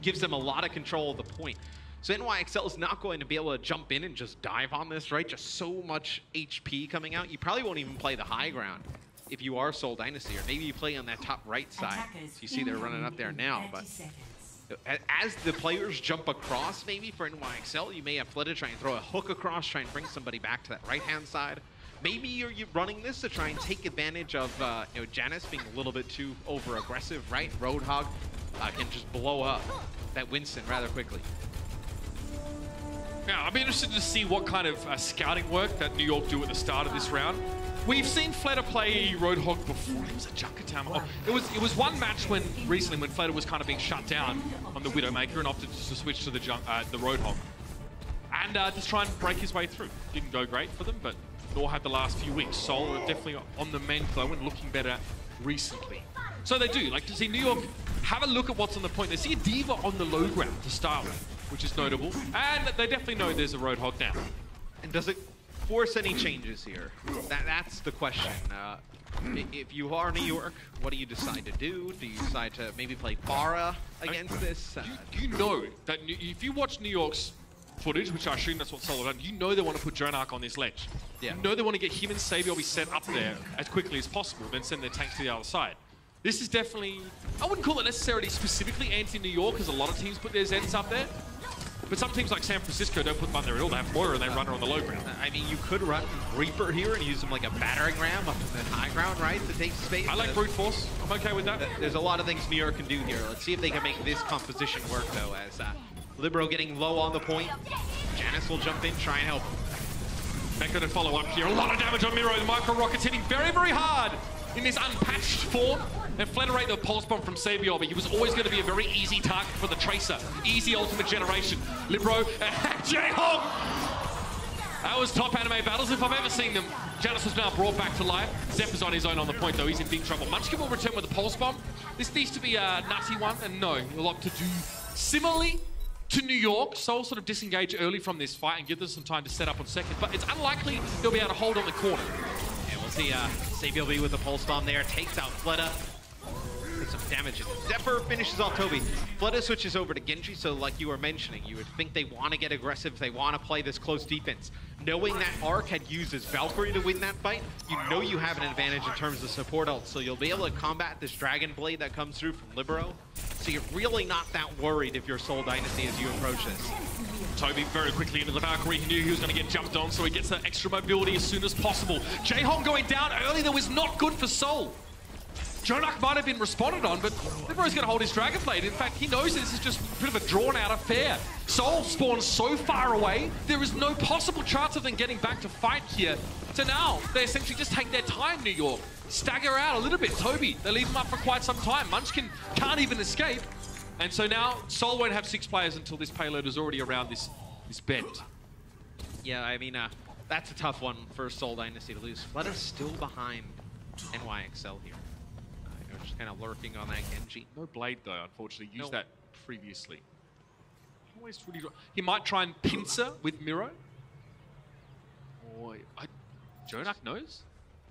Gives them a lot of control of the point. So NYXL is not going to be able to jump in and just dive on this, right? Just so much HP coming out. You probably won't even play the high ground if you are Seoul Dynasty, or maybe you play on that top right side. So you see they're running up there now, but as the players jump across, maybe for NYXL, you may have Fleta try and throw a hook across, try and bring somebody back to that right-hand side. Maybe you're running this to try and take advantage of you know, Janice being a little bit too over-aggressive, right? Roadhog can just blow up that Winston rather quickly. Now, I'll be interested to see what kind of scouting work that New York do at the start of this round. We've seen Fleta play Roadhog before. It was a Junkertown. Oh, it was one match recently when Fleta was kind of being shut down on the Widowmaker and opted to switch to the Roadhog. And just try and break his way through. Didn't go great for them, but nor had the last few weeks. Seoul are definitely on the mend though and looking better recently. So they do, like to see New York have a look at what's on the point. They see a Diva on the low ground to start with, which is notable. And they definitely know there's a Roadhog now. And does it force any changes here? That's the question. If you are New York, what do you decide to do? Do you decide to maybe play Pharah against this? You know that if you watch New York's footage, which I assume that's what Seoul have done, you know they want to put Jonark on this ledge. Yeah. You know they want to get him and Savior set up there as quickly as possible, then send their tanks to the other side. This is definitely, I wouldn't call it necessarily specifically anti-New York, because a lot of teams put their Zeds up there. But some teams like San Francisco don't put them up there at all. They have Moira and they run her on the low ground. I mean, you could run Reaper here and use them like a battering ram up in the high ground, right, to take space. I like brute force. I'm okay with that. There's a lot of things New York can do here. Let's see if they can make this composition work, though, as Libero getting low on the point. Janice will jump in, try and help. They're going to follow up here. A lot of damage on Miro. The micro rockets hitting very, very hard in this unpatched form. And Flatter the pulse bomb from Savior, but he was always going to be a very easy target for the Tracer. Easy ultimate generation. Libero and J-Hog! That was top anime battles if I've ever seen them. Janice was now brought back to life. Zephyr's on his own on the point, though. He's in big trouble. Munchkin will return with a pulse bomb. This needs to be a nutty one, and no, we'll opt to do similarly to New York. Seoul sort of disengage early from this fight and give them some time to set up on second, but it's unlikely they'll be able to hold on the corner. And we'll see Savior will be with the pulse bomb there, takes out Fleta. Put some damage in. Zephyr finishes off Toby. Fleta switches over to Genji, so like you were mentioning, you would think they want to get aggressive, they want to play this close defense. Knowing that Arc had used his Valkyrie to win that fight, you know you have an advantage in terms of support ult, so you'll be able to combat this Dragon Blade that comes through from Libero. So you're really not that worried if you're Seoul Dynasty as you approach this. Toby very quickly into the Valkyrie. He knew he was going to get jumped on, so he gets that extra mobility as soon as possible. J-Hong going down early, that was not good for Seoul. Jonark might have been responded on, but Libero's going to hold his Dragon Blade. In fact, he knows this is just a bit of a drawn-out affair. Seoul spawns so far away, there is no possible chance of them getting back to fight here. So now, they essentially just take their time, New York. Stagger out a little bit. Toby, they leave him up for quite some time. Munchkin can't even escape. And so now, Seoul won't have 6 players until this payload is already around this bend. Yeah, I mean, that's a tough one for Seoul Dynasty to lose. Fleta's still behind NYXL here. Just kind of lurking on that Genji. No blade though, unfortunately. Use that previously. He might try and pincer with Miro. Or Jonak knows?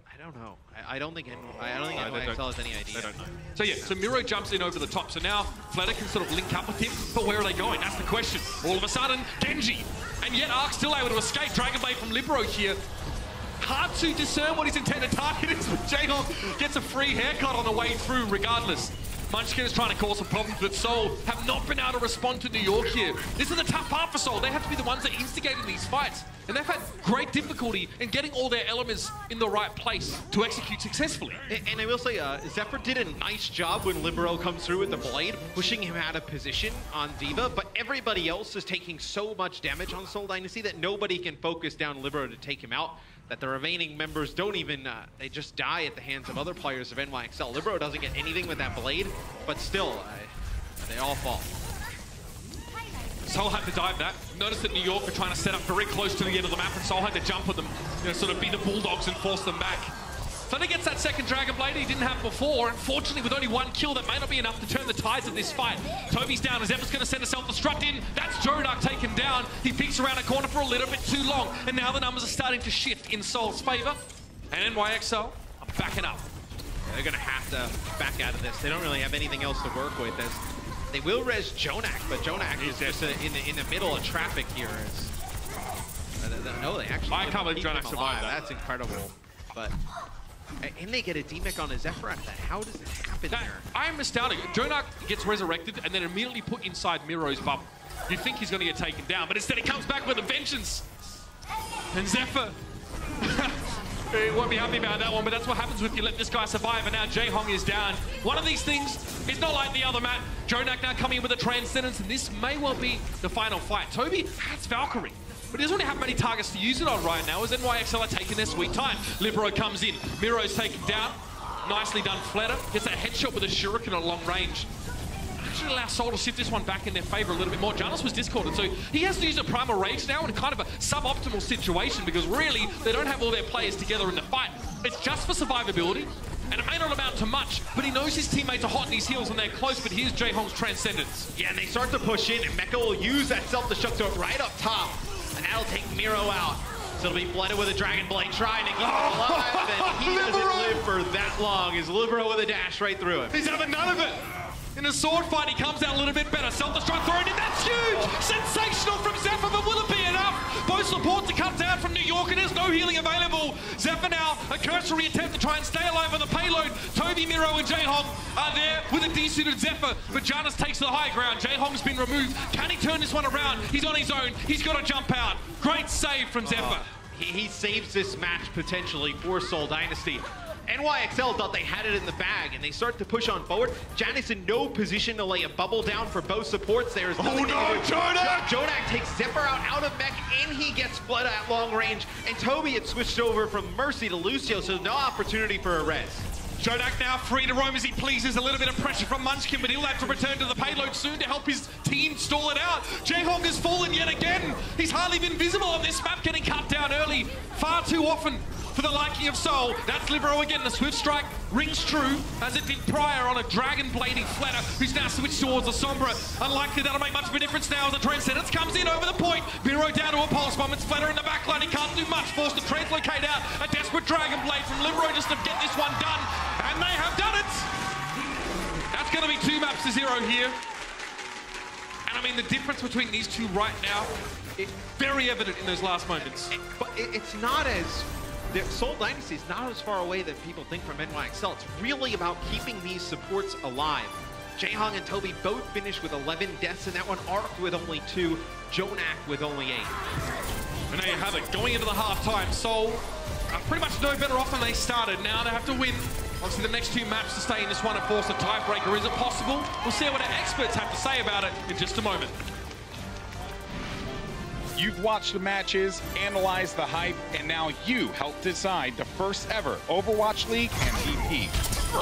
I don't know. I don't think NYXL has any idea. They don't know. So yeah, so Miro jumps in over the top. So now Flutter can sort of link up with him. But where are they going? That's the question. All of a sudden, Genji. And yet Ark still able to escape. Dragonblade from Libero here. Hard to discern what his intended target is, but Jayhawk gets a free haircut on the way through regardless. Munchkin is trying to cause some problems, but Seoul have not been able to respond to New York here. This is the tough part for Seoul. They have to be the ones that instigated these fights. And they've had great difficulty in getting all their elements in the right place to execute successfully. And I will say, Zephyr did a nice job when Libero comes through with the blade, pushing him out of position on D.Va, but everybody else is taking so much damage on Seoul Dynasty that nobody can focus down Libero to take him out, that the remaining members don't even, they just die at the hands of other players of NYXL. Libero doesn't get anything with that blade, but still, they all fall. Seoul had to dive that. Notice that New York are trying to set up very close to the end of the map, and Seoul had to jump with them, sort of be the Bulldogs and force them back. Thunder gets that second Dragon Blade he didn't have before. Unfortunately, with only one kill, that may not be enough to turn the tides of this fight. Toby's down as Zephyr's going to send a self-destruct in. That's Jonak taken down. He peeks around a corner for a little bit too long, and now the numbers are starting to shift in Seoul's favor. And NYXL are backing up. They're going to have to back out of this. They don't really have anything else to work with. As they will res Jonak, but Jonak is just in the middle of traffic here. No, they actually I can't believe Jonak survived that. That's incredible. But and they get a D-Mech on a Zephyr after that. How does it happen there? I am astounded. Jonak gets resurrected and then immediately put inside Miro's bubble. You think he's going to get taken down, but instead he comes back with a vengeance. And Zephyr, he won't be happy about that one, but that's what happens when you let this guy survive, and now Jaehong is down. One of these things is not like the other map. Jonak now coming in with a Transcendence, and this may well be the final fight. Toby has Valkyrie, but he doesn't really have many targets to use it on right now, as NYXL are taking their sweet time. Libero comes in, Miro's taken down. Nicely done, Flutter. Gets that headshot with a shuriken at long range. Actually allow Seoul to shift this one back in their favor a little bit more. Janus was discorded, so he has to use a Primal Rage now in kind of a suboptimal situation, because really, they don't have all their players together in the fight. It's just for survivability, and it may not amount to much, but he knows his teammates are hot in his heels and they're close, but here's Jaehong's Transcendence. Yeah, and they start to push in, and Mecha will use that self-destruct to it right up top, and that'll take Miro out. So it'll be flooded with a Dragon Blade, trying to keep him alive, and he doesn't live for that long. He's Libero with a dash right through him. He's having none of it. In a sword fight, he comes out a little bit better. Self-destruct thrown in, that's huge! Sensational from Zephyr, but will it be enough? Both supports are cut down from New York, and there's no healing available. Zephyr now, a cursory attempt to try and stay alive on the payload. Toby, Miro, and Jaehong are there with a desuited Zephyr, but Janus takes the high ground. Jaehong's been removed. Can he turn this one around? He's on his own. He's got to jump out. Great save from Zephyr. He saves this match potentially for Seoul Dynasty. NYXL thought they had it in the bag, and they start to push on forward. Janus in no position to lay a bubble down for both supports. There's nothing Jonak! Jonak takes Zephyr out of mech, and he gets blood at long range. And Toby had switched over from Mercy to Lucio, so no opportunity for a res. Jonak now free to roam as he pleases. A little bit of pressure from Munchkin, but he'll have to return to the payload soon to help his team stall it out. Jaehong has fallen yet again. He's hardly been visible on this map, getting cut down early far too often for the liking of Seoul. That's Libero again. The Swift Strike rings true, as it did prior on a Dragon Blading Flutter, who's now switched towards the Sombra. Unlikely that'll make much of a difference now as the Transcendence comes in over the point. Miro down to a Pulse Bomb. It's Flutter in the backline. He can't do much. Forced to translocate out. A desperate Dragon Blade from Libero just to get this one done. And they have done it! That's going to be 2 maps to 0 here. And I mean, the difference between these two right now, it's very evident in those last moments. But it's not as... Seoul Dynasty is not as far away that people think from NYXL. It's really about keeping these supports alive. Jaehong and Toby both finished with 11 deaths in that one. Ark with only 2. Jonak with only 8. And there you have it. Going into the halftime, Seoul are pretty much no better off than they started. Now they have to win. Obviously, the next 2 maps to stay in this one and force a tiebreaker. Is it possible? We'll see what our experts have to say about it in just a moment. You've watched the matches, analyzed the hype, and now you help decide the first ever Overwatch League MVP.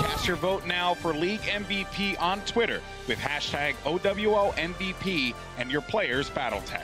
Cast your vote now for League MVP on Twitter with hashtag OWLMVP and your player's battle tag.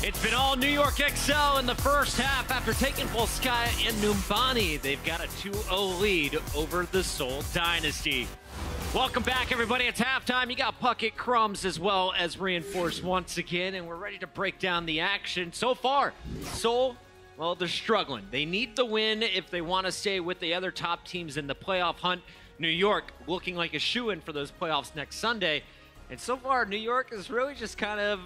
It's been all New York Excel in the first half after taking Volskaya and Numbani. They've got a 2-0 lead over the Seoul Dynasty. Welcome back, everybody. It's halftime. You got Puckett, Crumbs, as well as Reinforced once again, and we're ready to break down the action. So far, Seoul, well, they're struggling. They need the win if they want to stay with the other top teams in the playoff hunt. New York looking like a shoo-in for those playoffs next Sunday. And so far, New York is really just kind of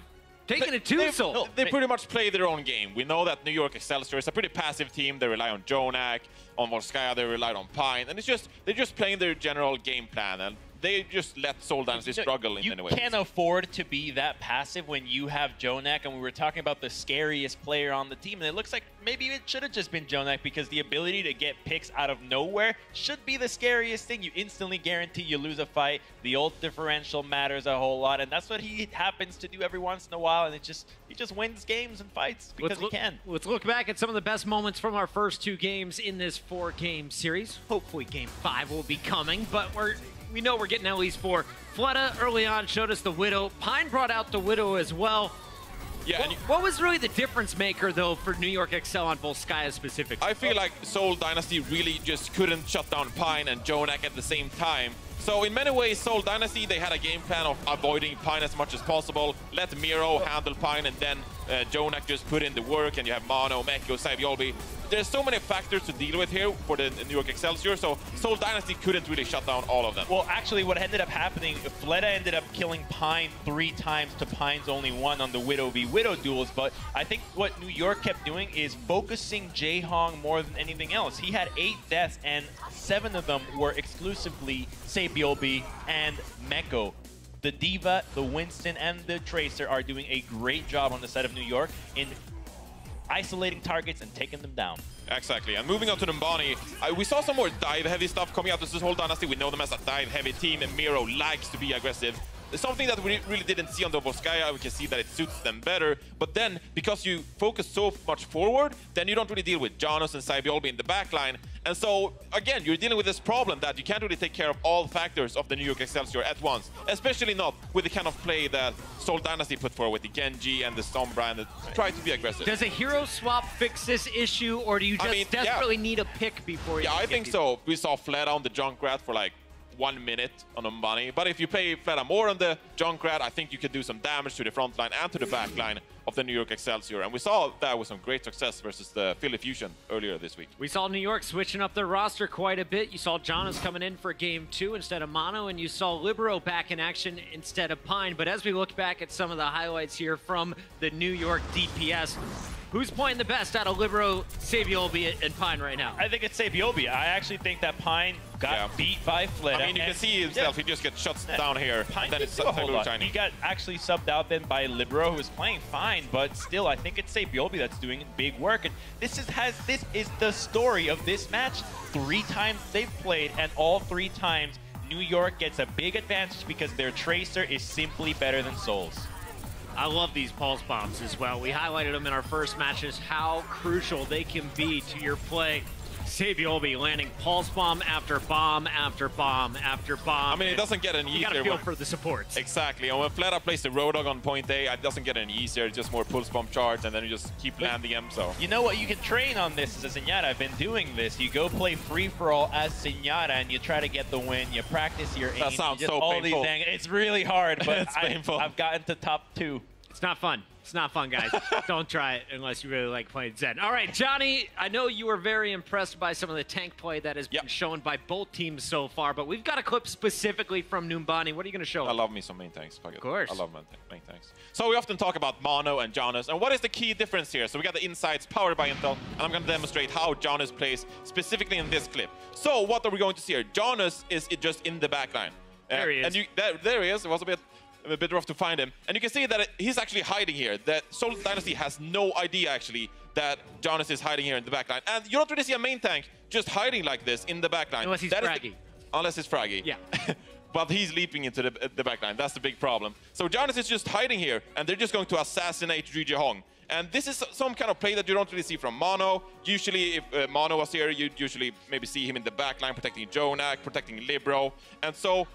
taking it to Seoul. They pretty much play their own game. We know that New York Excelsior is a pretty passive team. They rely on Jonak, on Volskaya, they rely on Pine, and they're just playing their general game plan, and they just let Seoul Dynasty struggle in many ways. You can't afford to be that passive when you have Jonak, and we were talking about the scariest player on the team, and it looks like maybe it should have just been Jonak, because the ability to get picks out of nowhere should be the scariest thing. You instantly guarantee you lose a fight. The ult differential matters a whole lot, and that's what he happens to do every once in a while, and he just wins games and fights because he can. Let's look back at some of the best moments from our first two games in this 4-game series. Hopefully Game 5 will be coming, but we know we're getting at least 4. Fleta early on showed us the Widow. Pine brought out the Widow as well. Yeah. What was really the difference maker, though, for New York Excel on Volskaya specifically? I feel like Seoul Dynasty really just couldn't shut down Pine and Jonak at the same time. So in many ways, Seoul Dynasty, they had a game plan of avoiding Pine as much as possible, let Miro handle Pine, and then Jonak just put in the work, and you have Mono, Mekko, Saviolbi. There's so many factors to deal with here for the New York Excelsior, so Seoul Dynasty couldn't really shut down all of them. Well, actually, what ended up happening, Fleta ended up killing Pine 3 times to Pine's only 1 on the Widow v Widow duels, but I think what New York kept doing is focusing Jaehong more than anything else. He had 8 deaths, and 7 of them were exclusively Saviolbi and Mekko. The Diva, the Winston, and the Tracer are doing a great job on the side of New York in isolating targets and taking them down. Exactly, and moving on to Numbani, we saw some more dive-heavy stuff coming out of this whole Dynasty. We know them as a dive-heavy team, and Miro likes to be aggressive. Something that we really didn't see on the Volskaya. We can see that it suits them better. But then, because you focus so much forward, then you don't really deal with Janos and Saviolbi in the backline. And so, again, you're dealing with this problem that you can't really take care of all factors of the New York Excelsior at once. Especially not with the kind of play that Seoul Dynasty put forward with the Genji and the Sombra, and try to be aggressive. Does a hero swap fix this issue, or do you just desperately need a pick before you I think so. We saw Fleta on the Junkrat for like 1 minute on Numbani, but if you play Fleta more on the Junkrat, I think you could do some damage to the front line and to the back line of the New York Excelsior, and we saw that with some great success versus the Philly Fusion earlier this week. We saw New York switching up their roster quite a bit. You saw Jonas coming in for Game 2 instead of Mono, and you saw Libero back in action instead of Pine. But as we look back at some of the highlights here from the New York DPS, who's playing the best out of Libero, Saviolbi, and Pine right now? I think it's Saviolbi. I actually think that Pine got beat by Fleta. I mean, you can see himself, he just gets shut down here. Pine then it's do a whole lot. shiny. He got actually subbed out then by Libero, who was playing fine, but still, I think it's Saviolbi that's doing big work. And this is the story of this match. 3 times they've played, and all 3 times New York gets a big advantage because their Tracer is simply better than Seoul's. I love these pulse bombs as well. We highlighted them in our first matches, how crucial they can be to your play. Saviolbi landing pulse bomb after bomb after bomb after bomb. I mean, it doesn't get any easier. You gotta feel for the supports. Exactly. And when Fleta plays the Roadhog on point A, it doesn't get any easier. It's just more pulse bomb charge, and then you just keep landing them. So you know what? You can train on this as a Zenyatta. I've been doing this. You go play free-for-all as Zenyatta, and you try to get the win. You practice your aim. That sounds so all painful. It's really hard, but It's painful. I've gotten to top 2. It's not fun. It's not fun, guys. Don't try it unless you really like playing Zen. All right, Johnny, I know you were very impressed by some of the tank play that has been shown by both teams so far, but we've got a clip specifically from Numbani. What are you going to show us? I love me some main tanks. Of course. I love main tanks. So we often talk about Mono and Jonas, and what is the key difference here? So we got the insights powered by Intel, and I'm going to demonstrate how Jonas plays specifically in this clip. So what are we going to see here? Jonas is just in the backline. There he is. And there he is. It was a bit rough to find him. And you can see that he's actually hiding here. That Seoul Dynasty has no idea, actually, that Jonas is hiding here in the backline. And you don't really see a main tank just hiding like this in the backline. Unless he's fraggy. Unless it's fraggy. Yeah. But he's leaping into the backline. That's the big problem. So Jonas is just hiding here, and they're just going to assassinate Jaehong. And this is some kind of play that you don't really see from Mono. Usually, if Mono was here, you'd usually maybe see him in the backline, protecting Jonak, protecting Libero. And so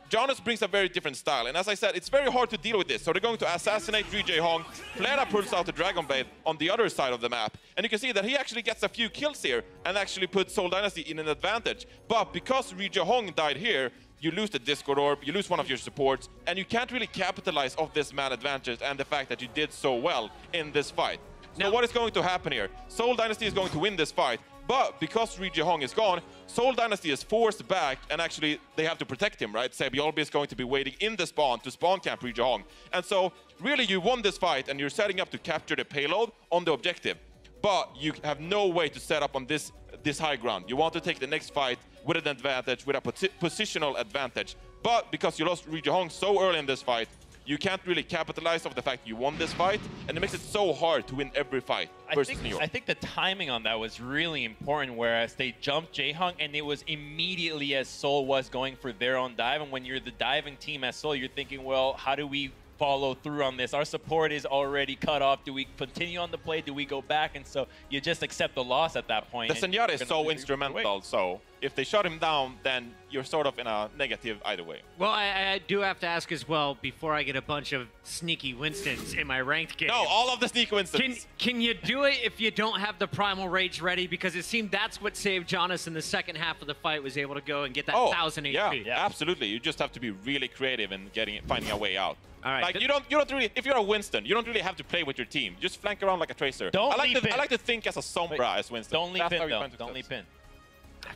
Jonas brings a very different style, and as I said, it's very hard to deal with this. So they're going to assassinate 3J Hong. Flera pulls out the Dragon Blade on the other side of the map, and you can see that he actually gets a few kills here and actually puts Seoul Dynasty in an advantage. But because 3J Hong died here, you lose the Discord Orb, you lose one of your supports, and you can't really capitalize off this man advantage and the fact that you did so well in this fight. So what is going to happen here? Seoul Dynasty is going to win this fight, but because 3J Hong is gone, Seoul Dynasty is forced back, and actually they have to protect him, right? Sebiolbi is going to be waiting in the spawn to spawn camp 3J Hong. And so, really, you won this fight, and you're setting up to capture the payload on the objective. But you have no way to set up on this high ground. You want to take the next fight with an advantage, with a positional advantage. But because you lost 3J Hong so early in this fight, you can't really capitalize off the fact you won this fight, and it makes it so hard to win every fight versus New York. I think the timing on that was really important, whereas they jumped Jaehong, and it was immediately as Seoul was going for their own dive. And when you're the diving team as Seoul, you're thinking, well, how do we follow through on this? Our support is already cut off. Do we continue on the play? Do we go back? And so you just accept the loss at that point. The Senyara is so instrumental, so if they shut him down, then you're sort of in a negative either way. Well, I do have to ask as well, before I get a bunch of sneaky Winstons in my ranked game. No, all of the sneaky Winstons. Can you do it if you don't have the Primal Rage ready? Because it seemed that's what saved Jonas in the second half of the fight, was able to go and get that 1,000 HP. Yeah, absolutely. You just have to be really creative and finding a way out. All right. Like you don't really, if you're a Winston, you don't really have to play with your team. Just flank around like a Tracer. I like to think as a Sombra as Winston. Don't leap in, though. Don't leap in.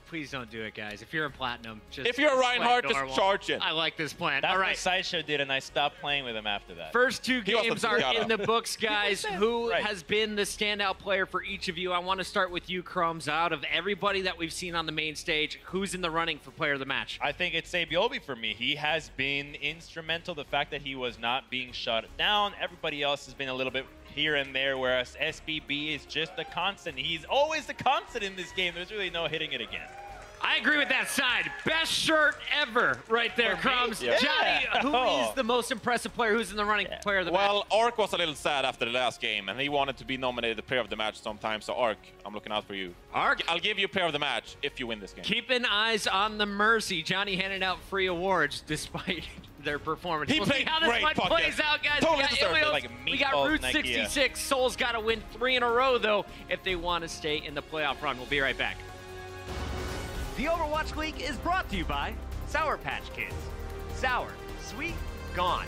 Please don't do it, guys. If you're in Platinum, just if you're a Reinhardt, just charge it. I like this plan. That's all right. what Sideshow did, and I stopped playing with him after that. First two games are in the books, guys. Who Right. has been the standout player for each of you? I want to start with you, Crumbs. Out of everybody that we've seen on the main stage, who's in the running for player of the match? I think it's Sebiolbi for me. He has been instrumental. The fact that he was not being shut down. Everybody else has been a little bit here and there, whereas SBB is just a constant. He's always the constant in this game. There's really no hitting it again. I agree with that side. Best shirt ever right there, Crumbs. Yeah. Johnny, who is the most impressive player? Who's in the running player of the match? Well, Ark was a little sad after the last game, and he wanted to be nominated the player of the match sometime. So Ark, I'm looking out for you. Ark? I'll give you player of the match if you win this game. Keeping eyes on the Mercy. Johnny handing out free awards despite their performance. He we'll see played how this great one pocket. plays out, guys. Totally we got deserved it. Ilios, Like we got meatballs, Route Nike, 66. Seoul's got to win 3 in a row, though, if they want to stay in the playoff run. We'll be right back. The Overwatch League is brought to you by Sour Patch Kids. Sour, sweet, gone.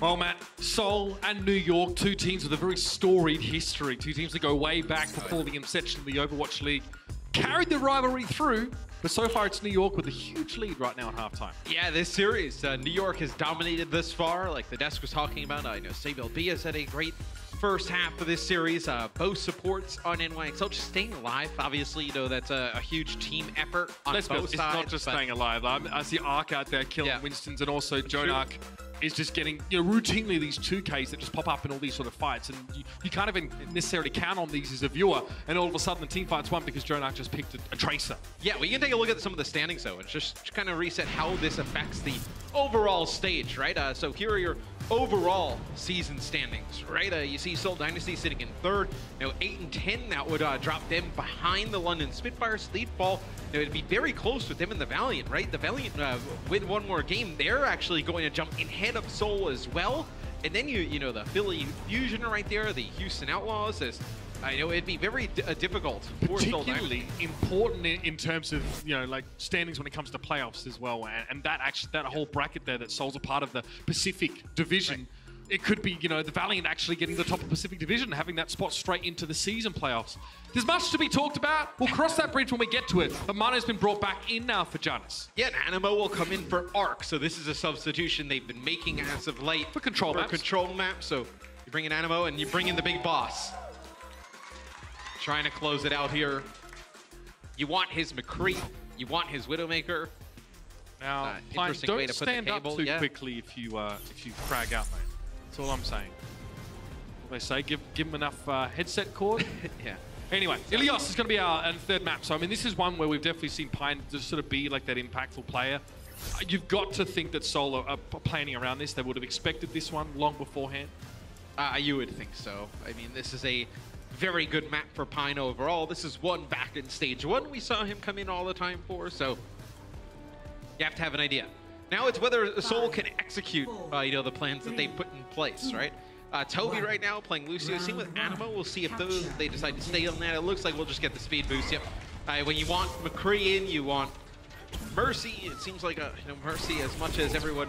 Well, Matt, Seoul and New York, two teams with a very storied history. Two teams that go way back before the inception of the Overwatch League. Carried the rivalry through, but so far it's New York with a huge lead right now at halftime. Yeah, this series, New York has dominated this far, like the desk was talking about. I know Seoul Dynasty has had a great first half of this series. Both supports on NYXL just staying alive. Obviously, you know, that's a huge team effort on both sides. It's not just staying alive. I see Ark out there killing Winstons, and also Jonak is just getting, you know, routinely these 2Ks that just pop up in all these sort of fights, and you can't even necessarily count on these as a viewer, and all of a sudden the team fights won because Jonak just picked a Tracer. Yeah, we can take a look at some of the standings though, and just kind of reset how this affects the overall stage, right? So here are your overall season standings, right? You see Seoul Dynasty sitting in third, you know, 8 and 10. That would drop them behind the London Spitfires. Lead fall, you know, it'd be very close with them and the Valiant, right? The Valiant win one more game, they're actually going to jump ahead of Seoul as well. And then you know, the Philly Fusion right there, the Houston Outlaws. I know it'd be very difficult for Seoul Dynasty. Particularly important in terms of, you know, like standings when it comes to playoffs as well, and that whole bracket there that Seoul's a part of the Pacific Division. Right. It could be, you know, the Valiant actually getting the top of Pacific Division and having that spot straight into the season playoffs. There's much to be talked about. We'll cross that bridge when we get to it. But Mano's been brought back in now for Janus. Yeah, and Animo will come in for Ark. So this is a substitution they've been making as of late. For control maps. Control maps. So you bring in Animo and you bring in the big boss. Trying to close it out here. You want his McCree. You want his Widowmaker. Now, interesting way to put the cable. Don't stand up too quickly if you frag out, mate. That's all I'm saying. What they say, give him enough headset cord. Yeah. Anyway, Ilios is going to be our third map. So, I mean, this is one where we've definitely seen Pine just sort of be like that impactful player. You've got to think that Seoul are planning around this. They would have expected this one long beforehand. You would think so. I mean, this is a very good map for Pine overall. This is one back in stage one we saw him come in all the time for, so you have to have an idea. Now it's whether Seoul can execute, you know, the plans that they put in place, right? Toby right now playing Lucio. Same with Animo. We'll see if they decide to stay on that. It looks like we'll just get the speed boost. Yep. When you want McCree in, you want Mercy. It seems like you know, Mercy, as much as everyone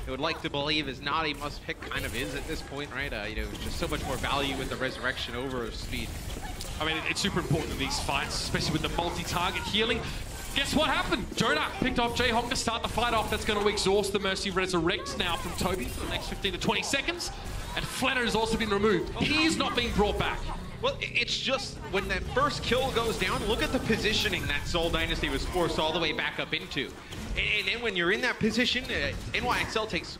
would like to believe is not a must pick, kind of is at this point, right? You know, just so much more value with the resurrection over speed. I mean, it's super important in these fights, especially with the multi-target healing. Guess what happened? Jonak picked off J-Hong to start the fight off. That's going to exhaust the Mercy Resurrect now from Toby for the next 15 to 20 seconds. And Flanner has also been removed. He's not being brought back. Well, it's just when that first kill goes down, look at the positioning that Seoul Dynasty was forced all the way back up into. And then when you're in that position, NYXL takes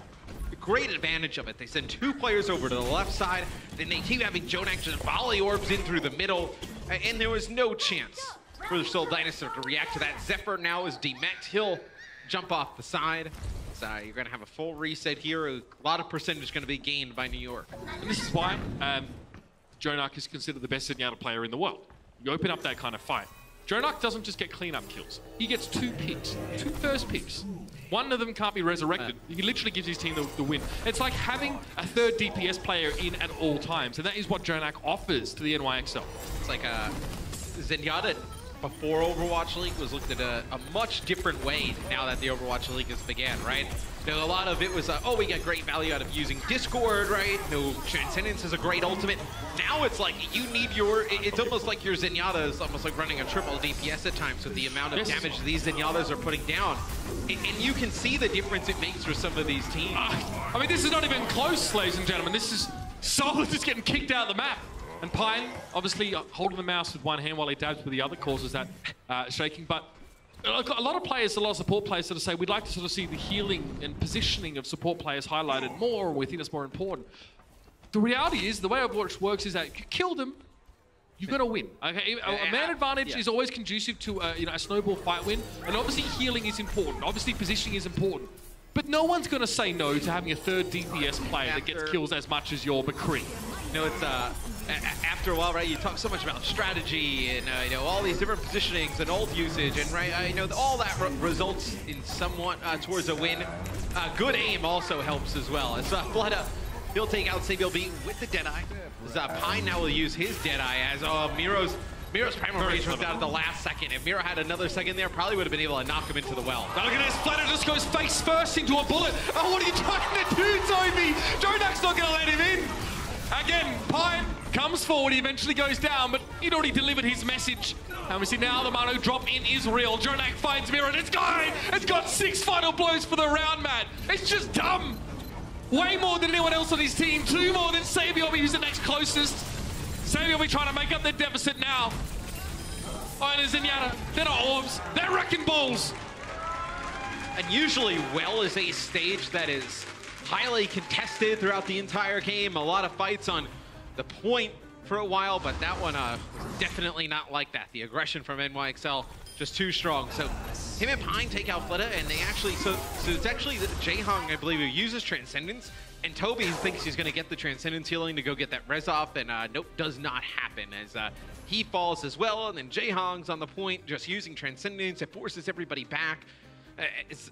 great advantage of it. They send 2 players over to the left side, then they keep having Jonak just volley orbs in through the middle, and there was no chance for the Seoul Dynasty to react to that. Zephyr now is demeched. He'll jump off the side. So you're going to have a full reset here. A lot of percentage going to be gained by New York. And this is why Jonak is considered the best Zenyatta player in the world. You open up that kind of fight. Jonak doesn't just get cleanup kills. He gets 2 picks, 2 first picks. One of them can't be resurrected. He literally gives his team the win. It's like having a third DPS player in at all times, and that is what Jonak offers to the NYXL. It's like Zenyatta before Overwatch League was looked at a much different way now that the Overwatch League has began, right? You know, a lot of it was, oh, we get great value out of using Discord, right? No, Transcendence is a great ultimate. Now it's like you need it's almost like your Zenyatta is almost like running a triple DPS at times with the amount of damage these Zenyatas are putting down. And you can see the difference it makes for some of these teams. I mean, this is not even close, ladies and gentlemen. This is Seoul just getting kicked out of the map. And Pine, obviously, holding the mouse with one hand while he dabs with the other causes that shaking. But a lot of players, a lot of support players sort of say, we'd like to sort of see the healing and positioning of support players highlighted more, or we think it's more important. The reality is, the way Overwatch works is that if you kill them, you're going to win. Okay, a man advantage is always conducive to you know, a snowball fight win. And obviously, healing is important. Obviously, positioning is important. But no one's going to say no to having a third DPS player that gets kills as much as your McCree. You know, it's after a while, right? You talk so much about strategy and you know, all these different positionings and ult usage, and right, I know all that results in somewhat towards a win. Good aim also helps as well. As Flood, he'll take out Seoul B with the Deadeye. As Pine now will use his Deadeye as Miro's Miro's primal rage runs out at the last second. If Miro had another second there, probably would have been able to knock him into the well. Now look at this, Flatter just goes face first into a bullet. Oh, what are you trying to do, Toby? Jonak's not going to let him in. Again, Pine comes forward, he eventually goes down, but he'd already delivered his message. And we see now the Mano drop in is real. Jonak finds Miro, and it's got 6 final blows for the round, man. It's just dumb. Way more than anyone else on his team. 2 more than Sabiobi, who's the next closest. Sabiobi trying to make up their deficit now. Oh, and there's Zenyatta. They're not orbs, they're wrecking balls. And usually Well is a stage that is highly contested throughout the entire game. A lot of fights on the point for a while, but that one definitely not like that. The aggression from NYXL just too strong. So him and Pine take out Fleta, and they actually, so it's actually Jaehong, I believe, who uses Transcendence, and Toby thinks he's going to get the Transcendence healing to go get that res off, and nope, does not happen, as he falls as well, and then Jaehong's on the point, just using Transcendence. It forces everybody back.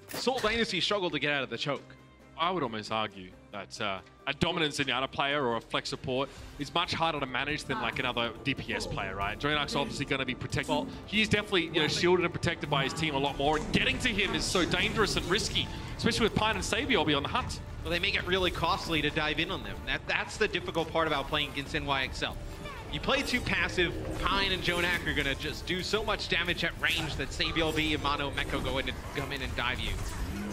Seoul Dynasty struggled to get out of the choke. I would almost argue that a dominant Zenyatta player or a flex support is much harder to manage than like another DPS player, right? Jonak's obviously going to be protected. Well, he's definitely, you know, shielded and protected by his team a lot more, and getting to him is so dangerous and risky, especially with Pine and Sabiobi on the hunt. Well, they make it really costly to dive in on them. That's the difficult part about playing against NYXL. You play too passive, Pine and Jonak are going to just do so much damage at range that Sabiobi and Mano Meko come in and dive you.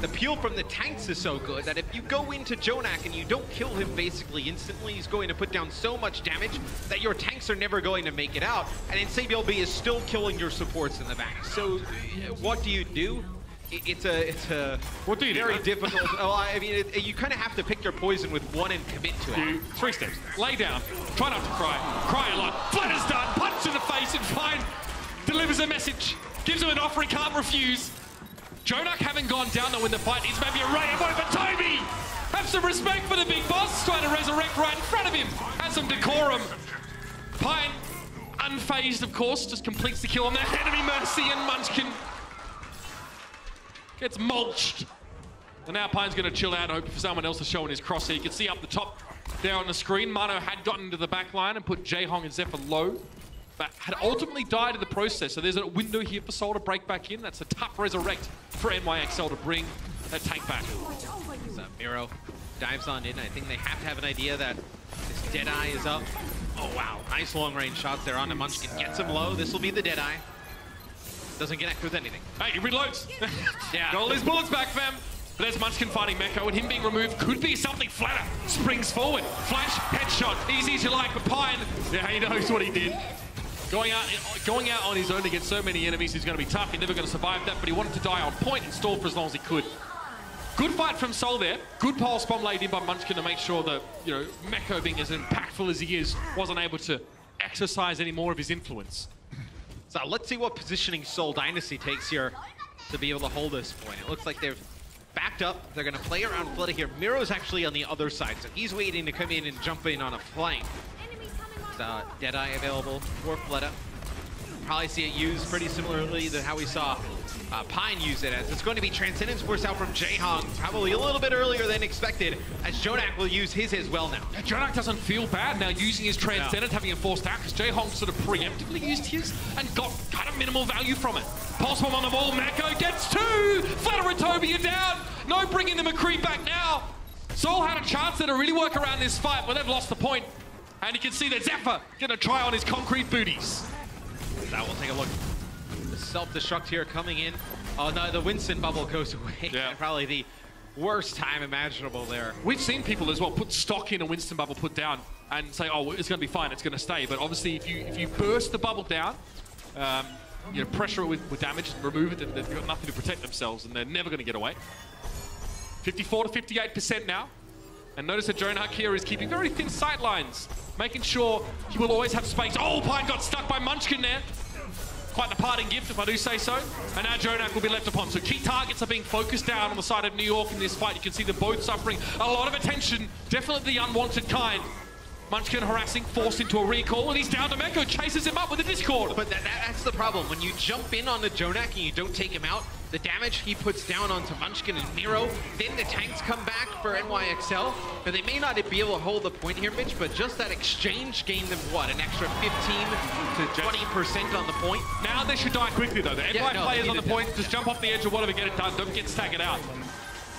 The peel from the tanks is so good that if you go into Jonak and you don't kill him basically instantly, he's going to put down so much damage that your tanks are never going to make it out. And then Sabiobi is still killing your supports in the back. So what do you do? It's a what do you very do? difficult. Well, I mean, you kind of have to pick your poison with one and commit to it. 3 steps. Lay down. Try not to cry. Cry a lot. Flatter's done. Punch in the face, and Pine delivers a message. Gives him an offer he can't refuse. Jonak having gone down though in the fight, he's maybe a ray of hope, but Toby! Have some respect for the big boss, trying to resurrect right in front of him. Has some decorum. Pine, unfazed of course, just completes the kill on that enemy Mercy, and Munchkin gets mulched. And now Pine's gonna chill out, hoping for someone else to show in his crosshair. You can see up the top there on the screen, Mano had gotten into the back line and put Jaehong and Zephyr low, but had ultimately died in the process. So there's a window here for Seoul to break back in. That's a tough resurrect for NYXL to bring that tank back. So Miro dives on in. I think they have to have an idea that this Deadeye is up. Oh wow, nice long range shots there on the Munchkin. Gets him low. This will be the Deadeye. Doesn't connect with anything. Hey, he reloads. Yeah. Got all his bullets back, fam. But there's Munchkin fighting Meko, and him being removed could be something. Flatter springs forward. Flash, headshot. Easy as you like, but Pine, yeah, he knows what he did. Going out on his own against so many enemies is going to be tough. He's never going to survive that, but he wanted to die on point and stall for as long as he could. Good fight from Seoul there. Good pulse bomb laid in by Munchkin to make sure that, you know, Meko, being as impactful as he is, wasn't able to exercise any more of his influence. So let's see what positioning Seoul Dynasty takes here to be able to hold this point. It looks like they've backed up. They're going to play around Fleta here. Miro's actually on the other side, so he's waiting to come in and jump in on a flank. Deadeye available for Fleta. Probably see it used pretty similarly to how we saw Pine use it, as it's going to be Transcendence force out from Jaehong, probably a little bit earlier than expected, as Jonak will use his as well now. Yeah, Jonak doesn't feel bad now using his Transcendence, having it forced out, because Jaehong sort of preemptively used his and got kind of minimal value from it. Pulse bomb on the wall, Meko gets 2! Flatter and Toby are down! No bringing the McCree back now! Seoul had a chance to really work around this fight, but they've lost the point. And you can see that Zephyr gonna try on his concrete booties. Now we'll take a look. The self-destruct here coming in. Oh no, the Winston bubble goes away. Yeah. Probably the worst time imaginable there. We've seen people as well put stock in a Winston bubble put down and say, oh, it's gonna be fine, it's gonna stay. But obviously if you burst the bubble down, you know, pressure it with damage and remove it, and they've got nothing to protect themselves, and they're never gonna get away. 54 to 58% now. And notice that Jonak here is keeping very thin sight lines, making sure he will always have space. Oh, Pine got stuck by Munchkin there. Quite the parting gift, if I do say so. And now Jonak will be left upon. So key targets are being focused down on the side of New York in this fight. You can see them both suffering a lot of attention, definitely the unwanted kind. Munchkin harassing, forced into a recall, and he's down to Meko, chases him up with a Discord. But that's the problem. When you jump in on the Jonak and you don't take him out, the damage he puts down onto Munchkin and Miro, then the tanks come back for NYXL. But they may not be able to hold the point here, Mitch, but just that exchange gained them, what, an extra 15 to 20% on the point? Now they should die quickly, though. The NY players on the point, just jump off the edge or whatever, get it done, don't get staggered out.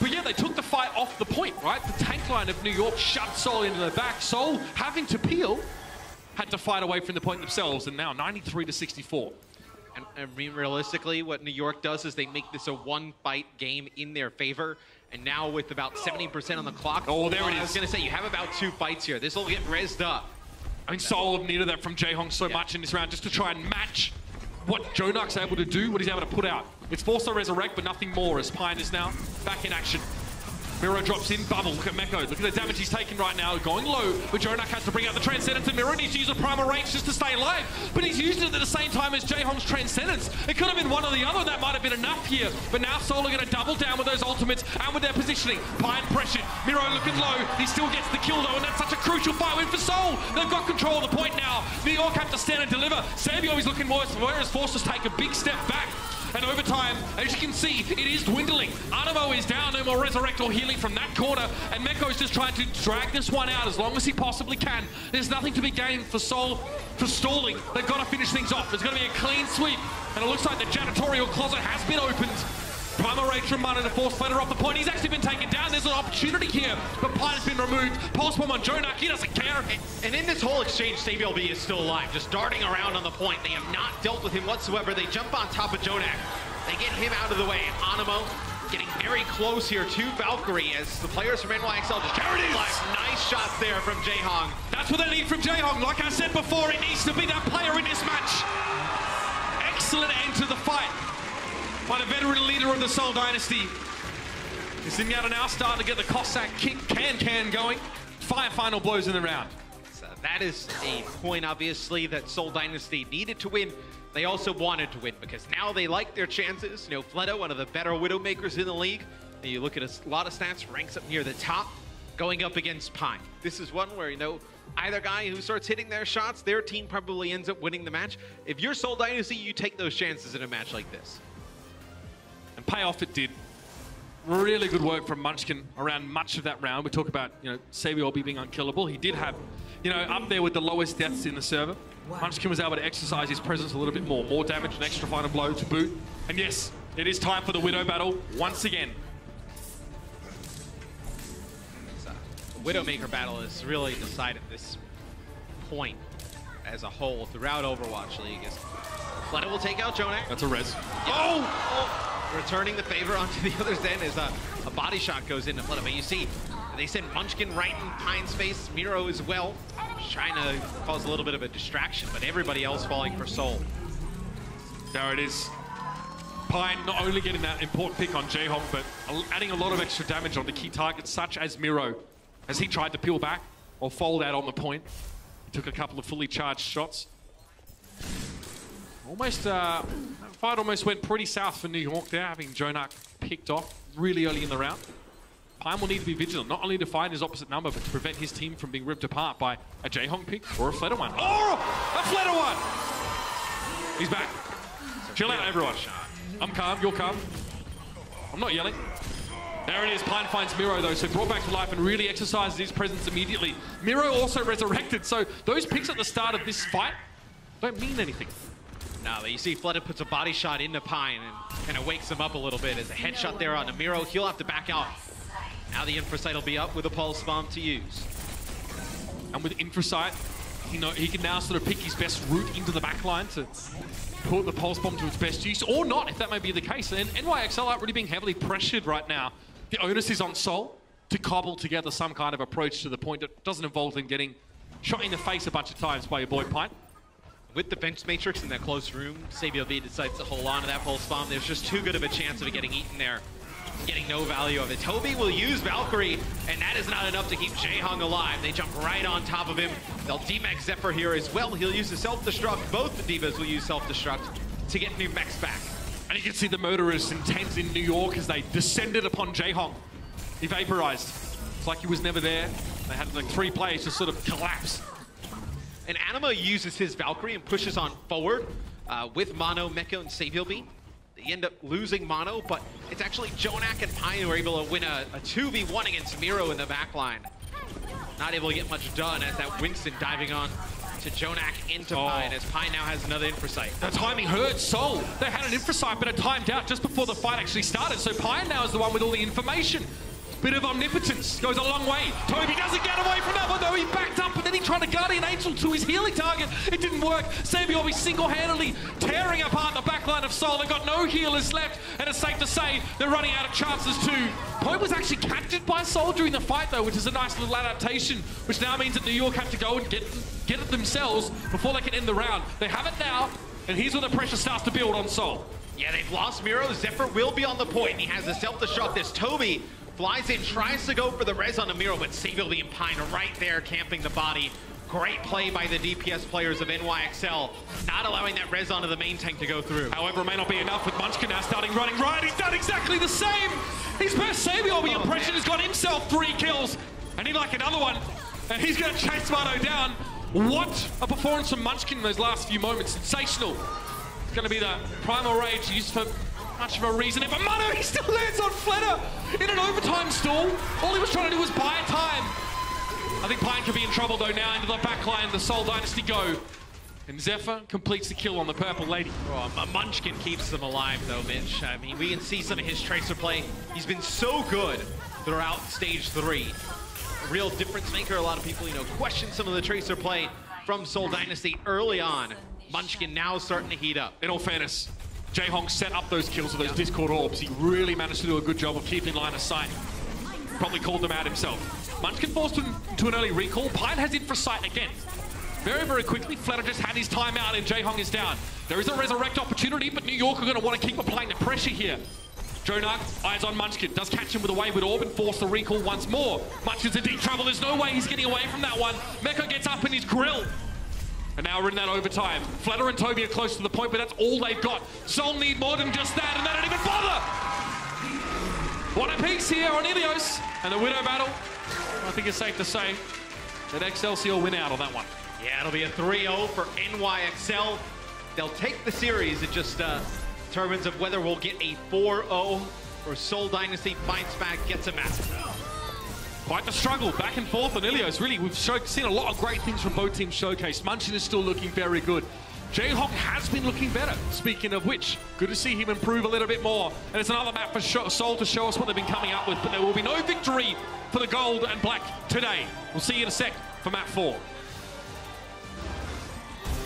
But yeah, they took the fight off the point, right? The tank line of New York shut Seoul into the back. Seoul, having to peel, had to fight away from the point themselves, and now 93 to 64. And I mean, realistically, what New York does is they make this a one-fight game in their favor. And now with about 70% on the clock, oh, there it is. I was going to say, you have about 2 fights here. This will get rezzed up. I mean, Seoul have needed that from Jaehong so much in this round just to try and match what Jonak's able to do, what he's able to put out. It's forced to resurrect, but nothing more, as Pine is now back in action. Miro drops in, bubble, look at Meko, look at the damage he's taking right now, going low, but Jonak has to bring out the Transcendence, and Miro needs to use a primal range just to stay alive, but he's used it at the same time as Jaehong's Transcendence. It could have been one or the other, that might have been enough here, but now Seoul are going to double down with those ultimates and with their positioning. Pine pressured, Miro looking low, he still gets the kill though, and that's such a crucial fight win for Seoul. They've got control of the point now. New York have to stand and deliver. Sabio is looking worse, whereas Forces take a big step back. And over time, as you can see, it is dwindling. Animo is down, no more resurrect or healing from that corner, and Meko's just trying to drag this one out as long as he possibly can. There's nothing to be gained for Seoul for stalling. They've got to finish things off. There's going to be a clean sweep, and it looks like the janitorial closet has been opened. Primal Rage from Mana to force Flutter off the point. He's actually been taken down. There's an opportunity here, but Pine has been removed. Pulse bomb on Jonak, he doesn't care. And in this whole exchange, SableB is still alive, just darting around on the point. They have not dealt with him whatsoever. They jump on top of Jonak. They get him out of the way. Animo getting very close here to Valkyrie as the players from NYXL just capitalize. Nice shots there from Jaehong. That's what they need from Jaehong. Like I said before, it needs to be that player in this match. Excellent end to the fight by the veteran leader of the Seoul Dynasty. Zenyatta now starting to get the Cossack kick can going. 5 final blows in the round. So that is a point, obviously, that Seoul Dynasty needed to win. They also wanted to win because now they like their chances. You know, Fleto, one of the better Widowmakers in the league. And you look at a lot of stats, ranks up near the top, going up against Pine. This is one where, you know, either guy who starts hitting their shots, their team probably ends up winning the match. If you're Seoul Dynasty, you take those chances in a match like this. And payoff it did. Really good work from Munchkin around much of that round. We talk about, you know, Sabio being unkillable. He did have, you know, up there with the lowest deaths in the server. Munchkin was able to exercise his presence a little bit more. More damage, an extra final blow to boot. And yes, it is time for the Widow battle once again. The Widowmaker battle is really decided this point as a whole throughout Overwatch League. Fleto will take out Jonak. That's a res. Yeah. Oh! Returning the favor onto the other's end as a body shot goes into Fleto. But you see, they send Munchkin right in Pine's face. Miro as well. Just trying to cause a little bit of a distraction, but everybody else falling for Seoul. There it is. Pine not only getting that important pick on Jaehong, but adding a lot of extra damage on the key targets, such as Miro, as he tried to peel back or fold out on the point. He took a couple of fully charged shots. Almost, that fight almost went pretty south for New York there, having Jonak picked off really early in the round. Pine will need to be vigilant, not only to find his opposite number, but to prevent his team from being ripped apart by a Jaehong pick or a Fletter one. Oh, a Fletter one! He's back. Chill out, everyone. I'm calm, you're calm. I'm not yelling. There it is, Pine finds Miro though, so brought back to life and really exercises his presence immediately. Miro also resurrected, so those picks at the start of this fight don't mean anything. No, but you see Fleto puts a body shot into Pine and kind of wakes him up a little bit. As a headshot there on Miro, he'll have to back out. Now the Infrasight will be up with a pulse bomb to use. And with Infrasight, he can now sort of pick his best route into the backline to put the pulse bomb to its best use, or not, if that may be the case. And NYXL aren't really being heavily pressured right now. The onus is on Seoul to cobble together some kind of approach to the point that doesn't involve them getting shot in the face a bunch of times by your boy Pine. With the bench matrix in that close room, SableB decides to hold on to that pulse bomb. There's just too good of a chance of it getting eaten there. Getting no value of it. Toby will use Valkyrie, and that is not enough to keep Jaehong alive. They jump right on top of him. They'll DMAX Zephyr here as well. He'll use the self-destruct. Both the Divas will use self-destruct to get new mechs back. And you can see the murderous intent in New York as they descended upon Jaehong. He vaporized. It's like he was never there. They had like 3 players just sort of collapse. And Anima uses his Valkyrie and pushes on forward with Mono, Mecha, and SableB. They end up losing mono, but it's actually Jonak and Pine who are able to win a 2v1 against Miro in the backline. Not able to get much done as that Winston diving on to Jonak into Pine, as Pine now has another infrasight. The timing hurt Seoul. They had an infrasight, but it timed out just before the fight actually started. So Pine now is the one with all the information. Bit of omnipotence goes a long way. Toby doesn't get away from that one though. He backed up, but then he tried to Guardian Angel to his healing target. It didn't work. Saviorbi single-handedly tearing apart the backline of Seoul. They've got no healers left, and it's safe to say they're running out of chances too. Point was actually captured by Seoul during the fight though, which is a nice little adaptation, which now means that New York have to go and get it themselves before they can end the round. They have it now, and here's where the pressure starts to build on Seoul. Yeah, they've lost Miro. Zephyr will be on the point. He has the self-destruct. This Toby flies in, tries to go for the res on the Miro, but Saviorbi and Pine right there camping the body. Great play by the DPS players of NYXL, not allowing that res onto the main tank to go through. However, it may not be enough with Munchkin now starting running right. He's done exactly the same. His best Saviorbi impression has got himself 3 kills, and he'd like another one, and he's going to chase Mano down. What a performance from Munchkin in those last few moments. Sensational. It's going to be the Primal Rage used for much of a reason. But Mano, he still lands on Fletter in an overtime stall. All he was trying to do was buy time. I think Pine could be in trouble though now. Into the backline, the Seoul Dynasty go. And Zephyr completes the kill on the Purple Lady. Oh, Munchkin keeps them alive though, Mitch. I mean, we can see some of his Tracer play. He's been so good throughout stage 3. A real difference maker. A lot of people, question some of the Tracer play from Seoul Dynasty early on. Munchkin now starting to heat up. In all fairness, Jaehong set up those kills with those Discord orbs. He really managed to do a good job of keeping line of sight. Probably called them out himself. Munchkin forced him to an early recall. Pine has infrasight again. Very, very quickly, Flatter just had his time out and Jaehong is down. There is a resurrect opportunity, but New York are going to want to keep applying the pressure here. Jonak, eyes on Munchkin, does catch him with a wayward orb and force the recall once more. Munchkin's in deep trouble. There's no way he's getting away from that one. Mecha gets up in his grill. And now we're in that overtime. Flatter and Toby are close to the point, but that's all they've got. Seoul need more than just that, and they don't even bother! What a piece here on Ilios. And the Widow battle, I think it's safe to say that Excelsior win out on that one. Yeah, it'll be a 3-0 for NYXL. They'll take the series. It just determines of whether we'll get a 4-0 or Seoul Dynasty fights back, gets a match. Quite the struggle, back and forth on Ilios. Really, we've seen a lot of great things from both teams showcased. Munchkin is still looking very good. Jaehong has been looking better. Speaking of which, good to see him improve a little bit more. And it's another map for Seoul to show us what they've been coming up with, but there will be no victory for the gold and black today. We'll see you in a sec for map 4.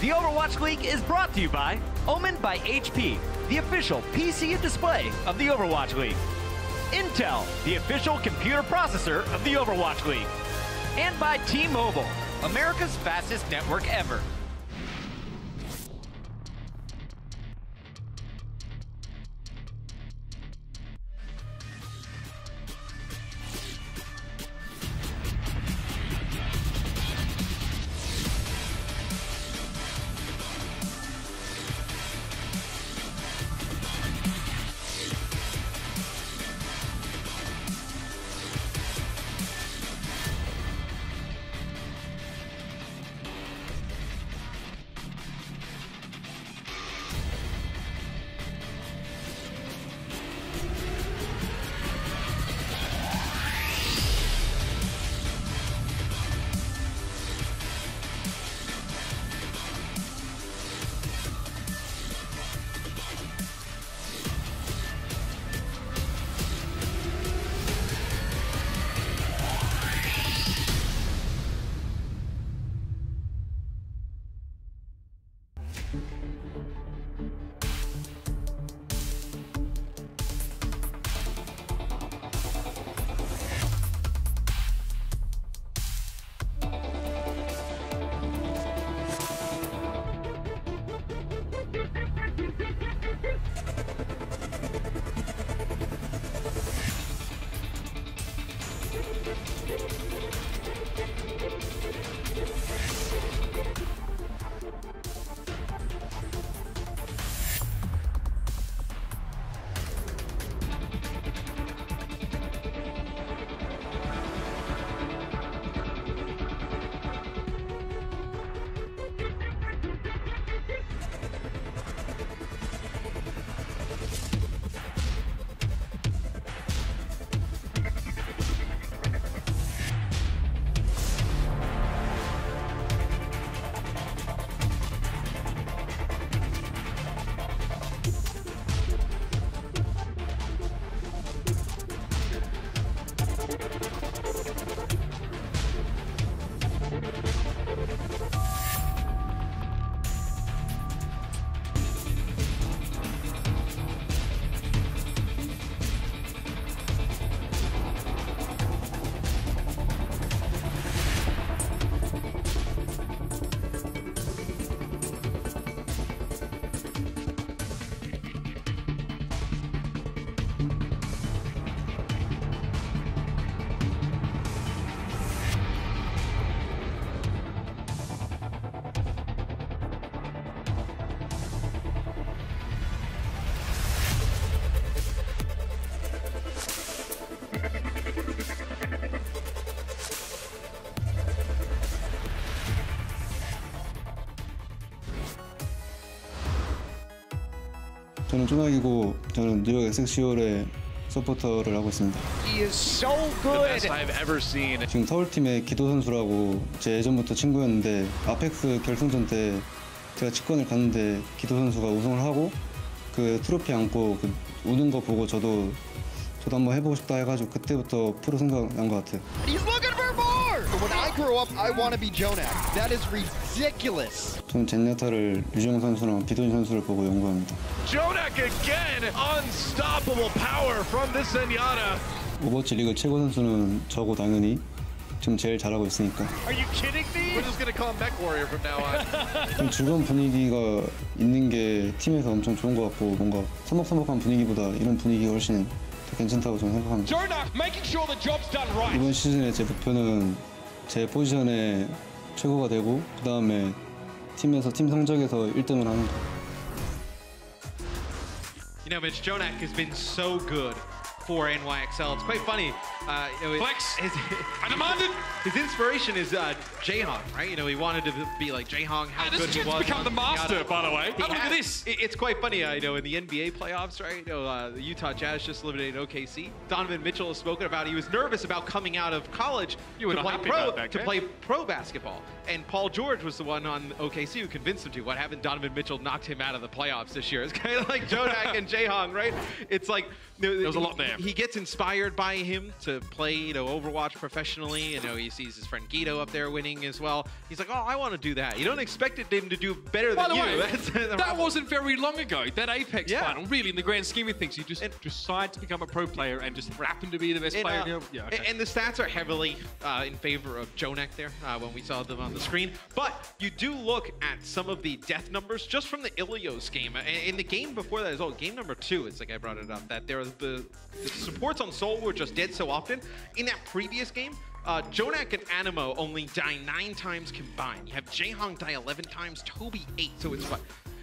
The Overwatch League is brought to you by Omen by HP, the official PC and display of the Overwatch League. Intel, the official computer processor of the Overwatch League. And by T-Mobile, America's fastest network ever. 저는 쪼낙이고 저는 뉴욕 엑셀시올의 서포터를 하고 있습니다. He is so good. The best I've ever seen. 지금 서울팀의 기도 선수라고 제 예전부터 친구였는데 아펙스 결승전 때 제가 직관을 갔는데 기도 선수가 우승을 하고 그 트로피 안고 그 우는 거 보고 저도 한번 해보고 싶다 해가지고 그때부터 프로 생각난 것 같아요. He's looking for more. When I grow up, I want to be Jonak. That is ridiculous. 저는 젠야타를 유정 선수랑 비돈 선수를 보고 연구합니다. Jonak again. Unstoppable power from this Zenyatta. 오버워치 리그 최고 선수는 저고 당연히 지금 제일 잘하고 있으니까. Are you kidding me? We're just gonna call him Mech Warrior from now on. 좀 즐거운 분위기가 있는 게 팀에서 엄청 좋은 것 같고 뭔가 서먹서먹한 분위기보다 이런 분위기가 훨씬 더 괜찮다고 저는 생각합니다. Jonak making sure the job's done right. 이번 시즌에 제 목표는 제 포지션에 최고가 되고 그 다음에 팀에서 팀 성적에서 1등을 하는 거. You know, Mitch, Jonak has been so good for NYXL. It's quite funny. Flex. I demanded. His inspiration is Jaehong, right? You know, he wanted to be like Jaehong, how good he was. Become the master, by the way. Have a look at this. It's quite funny, you know, in the NBA playoffs, right? You know, the Utah Jazz just eliminated OKC. Donovan Mitchell has spoken about he was nervous about coming out of college to play pro basketball. And Paul George was the one on OKC who convinced him to. What happened? Donovan Mitchell knocked him out of the playoffs this year. It's kind of like Jonak and Jaehong, right? It's like there was a lot there. He gets inspired by him to play, you know, Overwatch professionally. You know, he sees his friend Guido up there winning as well. He's like, oh, I want to do that. You don't expect him to do better than you. By the way, that wasn't very long ago. That Apex final, really, in the grand scheme of things, you just decide to become a pro player and just happen to be the best player. And the stats are heavily in favor of Jonak there when we saw them on the screen. But you do look at some of the death numbers just from the Ilios game. In the game before that as well, game number 2, it's like I brought it up, that there was the supports on Seoul were just dead so often. In that previous game, Jonak and Animo only die 9 times combined. You have Jaehong die 11 times, Toby 8. So it's what?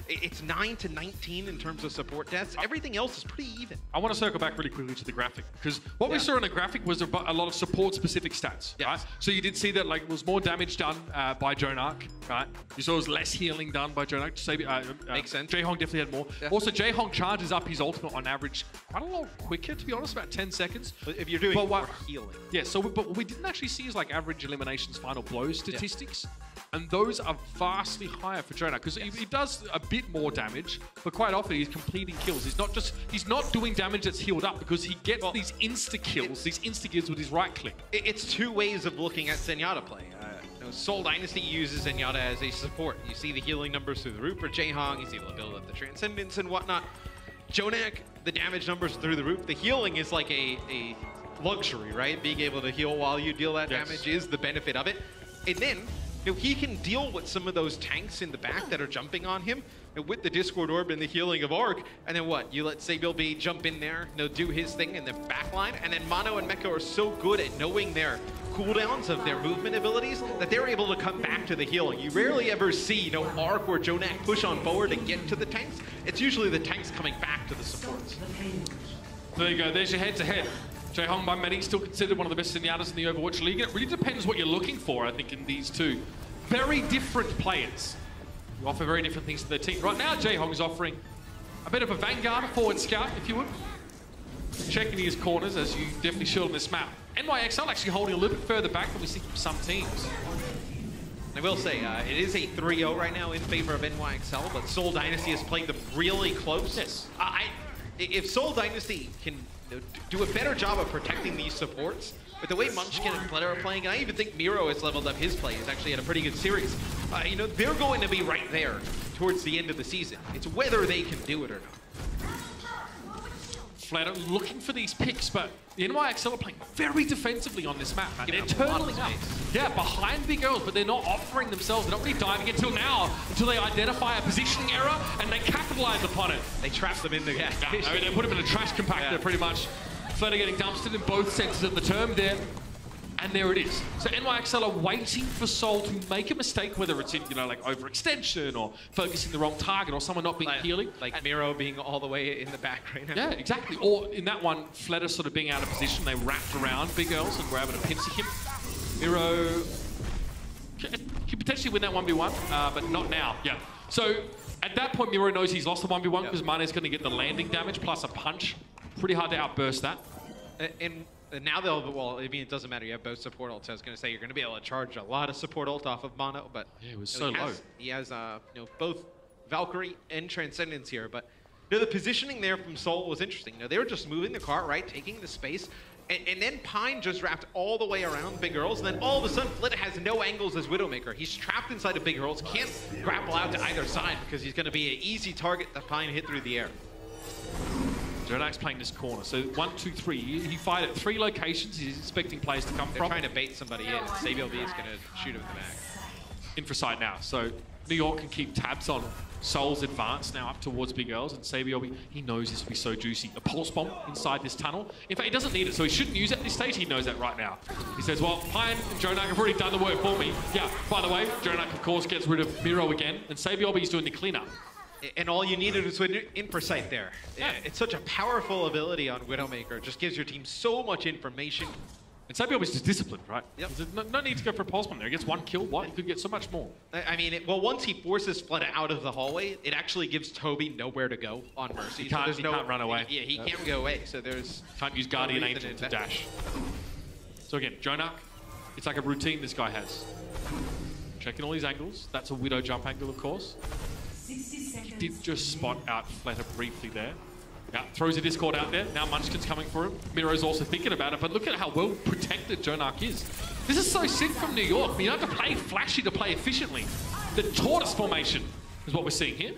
It's 9 to 19 in terms of support deaths. Everything else is pretty even. I want to circle back really quickly to the graphic because what we saw in the graphic was a lot of support-specific stats, right? So you did see that like was more damage done by Jonak, right? You saw it was less healing done by Jonak. Makes sense. Jaehong definitely had more. Yeah. Also, Jaehong charges up his ultimate on average quite a lot quicker, to be honest, about 10 seconds. But if you're doing more healing. Yeah, so but we didn't actually see his like average eliminations final blow statistics. And those are vastly higher for Jonak because he does a bit more damage, but quite often he's completing kills. He's not doing damage that's healed up because he gets these insta kills, these insta kills with his right click. It's 2 ways of looking at Zenyatta play. Seoul Dynasty uses Zenyatta as a support. You see the healing numbers through the roof for Jaehong. He's able to build up the Transcendence and whatnot. Jonak, the damage numbers through the roof. The healing is like a luxury, right? Being able to heal while you deal that damage is the benefit of it. And then, you know, he can deal with some of those tanks in the back that are jumping on him with the Discord Orb and the healing of Arc. And then what? You let Sabil B jump in there, you know, do his thing in the backline. And then Mono and Mecha are so good at knowing their cooldowns of their movement abilities that they're able to come back to the healing. You rarely ever see, you know, Arc or Jonak push on forward and get to the tanks. It's usually the tanks coming back to the supports. There you go. There's your head-to-head. Jaehong by many still considered one of the best Zenyatas in the Overwatch League. It really depends what you're looking for, I think, in these two. Very different players who offer very different things to their team. Right now, Jaehong is offering a bit of a vanguard, a forward scout, if you would. Checking his corners, as you definitely should on this map. NYXL actually holding a little bit further back than we see from some teams. I will say, it is a 3-0 right now in favor of NYXL, but Seoul Dynasty has played them really close. Yes. If Seoul Dynasty can do a better job of protecting these supports, with the way Munchkin and Flutter are playing, and I even think Miro has leveled up his play. He's actually had a pretty good series. You know, they're going to be right there towards the end of the season. It's whether they can do it or not. Flutter looking for these picks, but the NYXL are playing very defensively on this map. They're turtling up. Yeah, behind big girls, but they're not offering themselves. They're not really diving until now, until they identify a positioning error and they capitalize upon it. They trap them in the gas station. I mean, they put them in a trash compactor pretty much. Flutter getting dumpstered in both senses of the term there. And there it is. So NYXL are waiting for Seoul to make a mistake, whether it's in, you know, like overextension or focusing the wrong target or someone not being healing. Like Miro being all the way in the back right now. Yeah, exactly. Or in that one, Flutter sort of being out of position. They wrapped around Big Girls and were able to pincer him. Miro could potentially win that 1v1, but not now. Yeah. So At that point, Miro knows he's lost the 1v1 because Mane's going to get the landing damage plus a punch. Pretty hard to outburst that. And now they'll, well, I mean, it doesn't matter. You have both support ults. I was going to say you're going to be able to charge a lot of support ult off of Mono, but yeah, it was so low. He has both Valkyrie and Transcendence here, but the positioning there from Seoul was interesting. They were just moving the cart, right, taking the space, and then Pine just wrapped all the way around Big Earls, and then all of a sudden Flit has no angles as Widowmaker. He's trapped inside of Big Earls, can't grapple out to either side because he's going to be an easy target that Pine hit through the air. Jonak's playing this corner. So 1, 2, 3. He fired at 3 locations. He's expecting players to come from. They're trying to bait somebody in. SabielB is going to shoot him in the back. Infraside now. So New York can keep tabs on Seoul's advance now up towards Big Earls, and SabielB, he knows this will be so juicy. A pulse bomb inside this tunnel. In fact, he doesn't need it, so he shouldn't use it at this stage. He knows that right now. He says, well, Pine and Jonak have already done the work for me. Yeah, by the way, Jonak, of course, gets rid of Miro again, and SabielB is doing the cleanup. And all you needed was Infrasight there. Yeah. It's such a powerful ability on Widowmaker. It just gives your team so much information. And SabielB is just disciplined, right? Yep. No need to go for a pulse bomb there. He gets 1 kill. What? He could get so much more. I mean, well, once he forces Fleta out of the hallway, it actually gives Toby nowhere to go on Mercy. He can't run away. Yeah, he can't go away. So there's... Can't use Guardian Angel to dash. So again, Jonak, it's like a routine this guy has. Checking all his angles. That's a Widow jump angle, of course. He did just spot out Fleta briefly there. Yeah, throws a Discord out there. Now Munchkin's coming for him. Miro's also thinking about it, but look at how well protected Jonak is. This is so sick from New York. You don't have to play flashy to play efficiently. The tortoise formation is what we're seeing here.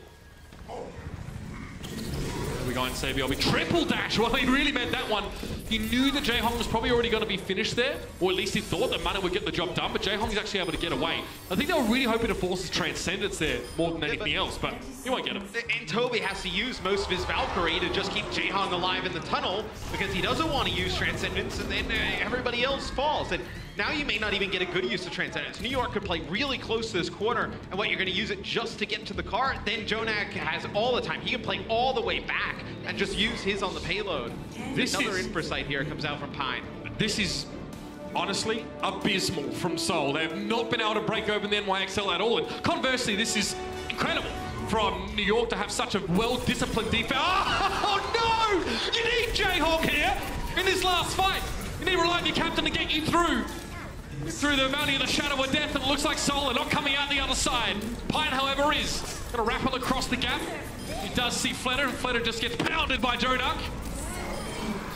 There we go in SabielB. Triple dash. Well, he really meant that one. He knew that Jaehong was probably already going to be finished there, or at least he thought that Mana would get the job done, but Jaehong is actually able to get away. I think they were really hoping to force his Transcendence there more than anything else, but he won't get him. And Toby has to use most of his Valkyrie to just keep Jaehong alive in the tunnel because he doesn't want to use Transcendence, and then everybody else falls. And now you may not even get a good use of Transcendence. New York could play really close to this corner, and what you're going to use it just to get to the car. Then Jonak has all the time. He can play all the way back and just use his on the payload. Another Infrasight here comes out from Pine. This is honestly abysmal from Seoul. They have not been able to break open the NYXL at all. And conversely, this is incredible from New York to have such a well-disciplined defense. Oh no! You need Jaehong here in this last fight. You need to rely on your captain to get you through the Valley of the Shadow of Death, and it looks like Seoul are not coming out the other side. Pine, however, is going to rappel across the gap. He does see Fleta, and Fleta just gets pounded by Jonak.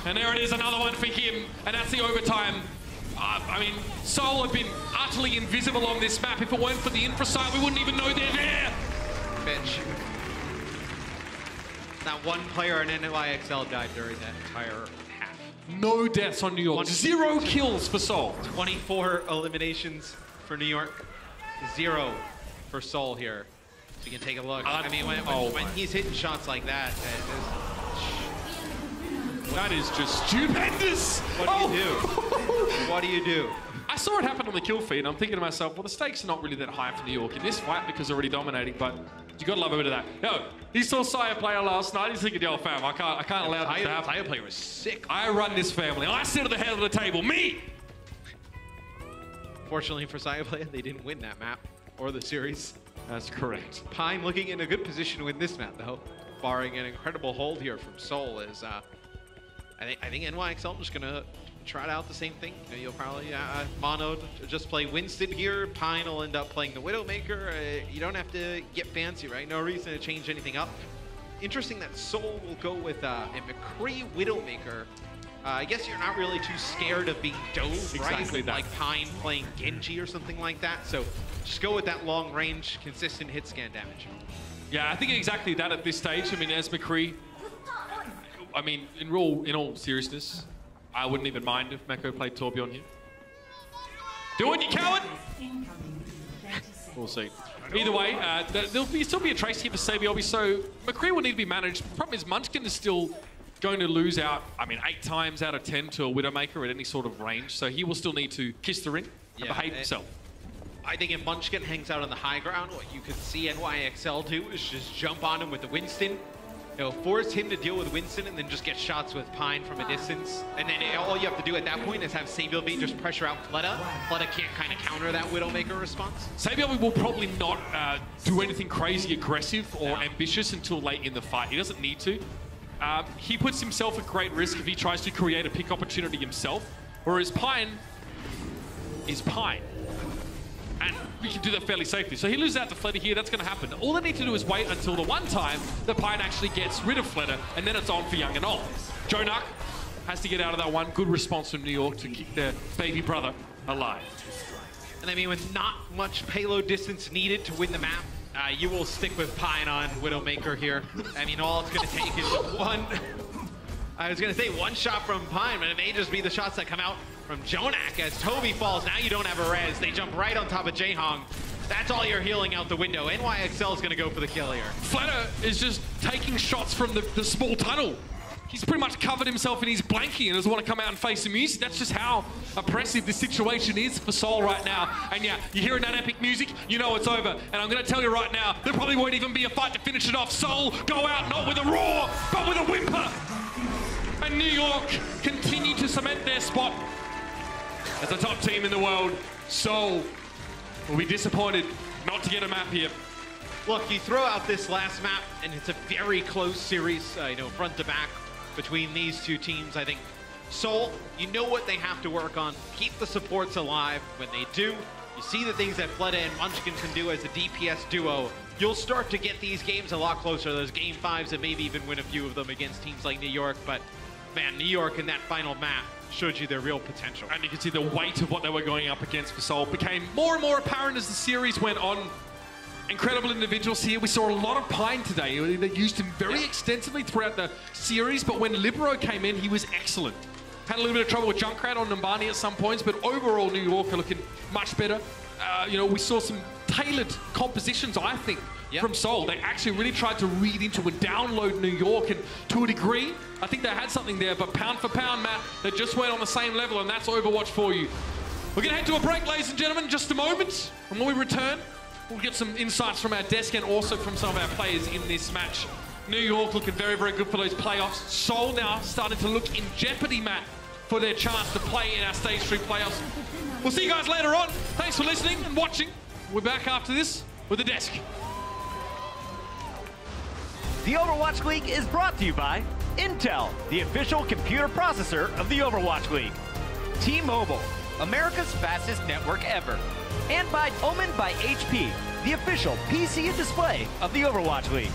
And there it is, another one for him, and that's the overtime. I mean, Seoul have been utterly invisible on this map. If it weren't for the Infrasight, we wouldn't even know they're there. Bitch. Not one player in NYXL died during that entire half. No deaths on New York. 0 kills for Seoul. 24 eliminations for New York. 0 for Seoul here. So you can take a look. I mean, when he's hitting shots like that, that is just stupendous. What do you do? What do you do? I saw it happen on the kill feed, and I'm thinking to myself, well, the stakes are not really that high for New York in this fight because they're already dominating, but you got to love a bit of that. Yo, he saw Saya player last night. He's thinking, yo, fam, I can't allow this to happen. Saya player was sick. I run this family. I sit at the head of the table. Me! Fortunately for Saya player, they didn't win that map or the series. That's correct. Pine looking in a good position to win this map, though, barring an incredible hold here from Seoul. Is I think NYXL just gonna try out the same thing. You'll probably Mono just play Winston here. Pine will end up playing the Widowmaker. You don't have to get fancy, right? No reason to change anything up. Interesting that Seoul will go with a McCree Widowmaker. I guess you're not really too scared of being dove, right? Exactly that. Like Pine playing Genji or something like that. So just go with that long range, consistent hit scan damage. Yeah, I think exactly that at this stage. I mean, as McCree, I mean, in all seriousness, I wouldn't even mind if Meko played Torbjorn here. Do it, you coward! We'll see. Either way, there'll still be a trace here for SabielB, so McCree will need to be managed. The problem is Munchkin is still going to lose out, I mean, 8 times out of 10 to a Widowmaker at any sort of range, so he will still need to kiss the ring and behave himself. I think if Munchkin hangs out on the high ground, what you could see NYXL do is just jump on him with the Winston, force him to deal with Winston and then just get shots with Pine from a distance. And then all you have to do at that point is have Sabielby just pressure out Fleta. Fleta can't kind of counter that Widowmaker response. Sabielby will probably not do anything crazy aggressive or ambitious until late in the fight. He doesn't need to. He puts himself at great risk if he tries to create a pick opportunity himself, whereas Pine is Pine. And we can do that fairly safely. So he loses out to Fleta here, that's going to happen. All they need to do is wait until the one time that Pine actually gets rid of Fleta, and then it's on for Young and Old. Jonak has to get out of that one. Good response from New York to keep their baby brother alive. And I mean, with not much payload distance needed to win the map, you will stick with Pine on Widowmaker here. I mean, all it's going to take is one... I was going to say one shot from Pine, but it may just be the shots that come out from Jonak as Toby falls. Now you don't have a res. They jump right on top of Jaehong. That's all you're healing out the window. NYXL is going to go for the kill here. Fleta is just taking shots from the small tunnel. He's pretty much covered himself in his blankie and doesn't want to come out and face the music. That's just how oppressive this situation is for Seoul right now. And yeah, you're hearing that epic music, you know it's over. And I'm going to tell you right now, there probably won't even be a fight to finish it off. Seoul go out not with a roar, but with a whimper. And New York continue to cement their spot as the top team in the world. Seoul will be disappointed not to get a map here. Look, you throw out this last map, and it's a very close series, front to back between these two teams. I think Seoul, you know what they have to work on. Keep the supports alive. When they do, you see the things that Fleta and Munchkin can do as a DPS duo. You'll start to get these games a lot closer. Those game fives and maybe even win a few of them against teams like New York. But man, New York in that final map showed you their real potential. And you can see the weight of what they were going up against for Seoul became more and more apparent as the series went on. Incredible individuals here. We saw a lot of Pine today. They used him very extensively throughout the series, but when Libero came in, he was excellent. Had a little bit of trouble with Junkrat on Numbani at some points, but overall New York are looking much better. We saw some tailored compositions, I think, from Seoul. They actually really tried to read into and download New York, and to a degree, I think they had something there, but pound for pound, Matt, they just went on the same level, and that's Overwatch for you. We're going to head to a break, ladies and gentlemen, in just a moment, and when we return, we'll get some insights from our desk and also from some of our players in this match. New York looking very, very good for those playoffs. Seoul now starting to look in jeopardy, Matt, for their chance to play in our Stage 3 playoffs. We'll see you guys later on. Thanks for listening and watching. We're back after this with the desk. The Overwatch League is brought to you by Intel, the official computer processor of the Overwatch League. T-Mobile, America's fastest network ever. And by Omen by HP, the official PC and display of the Overwatch League.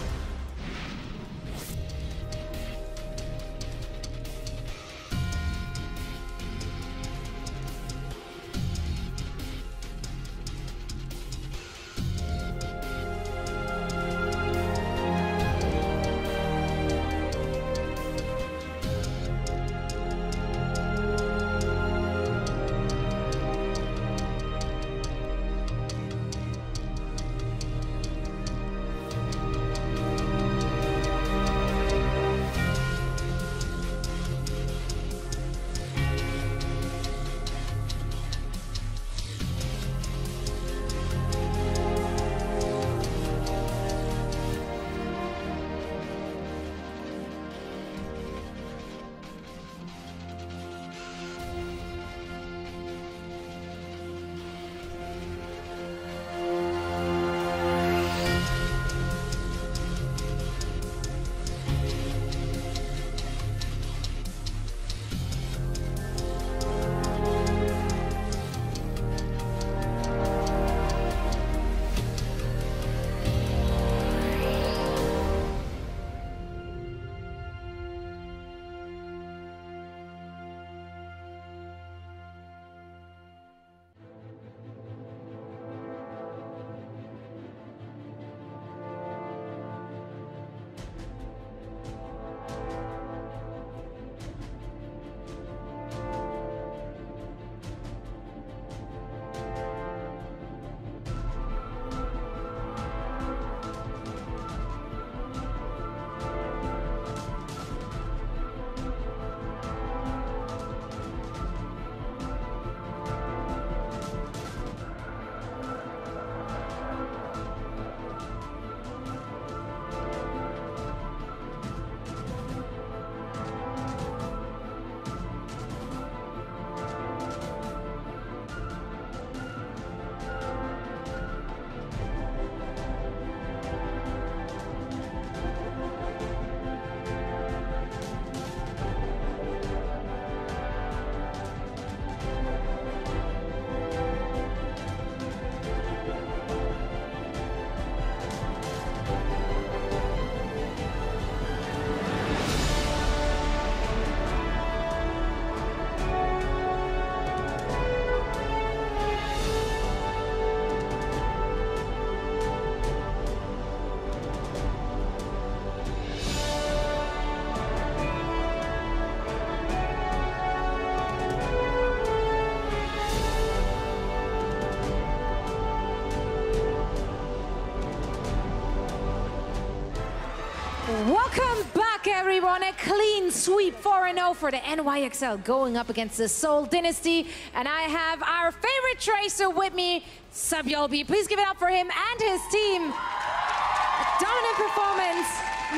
Welcome back, everyone. A clean sweep 4-0 for the NYXL going up against the Seoul Dynasty. And I have our favorite Tracer with me, Sabyolbi. Please give it up for him and his team. A dominant performance.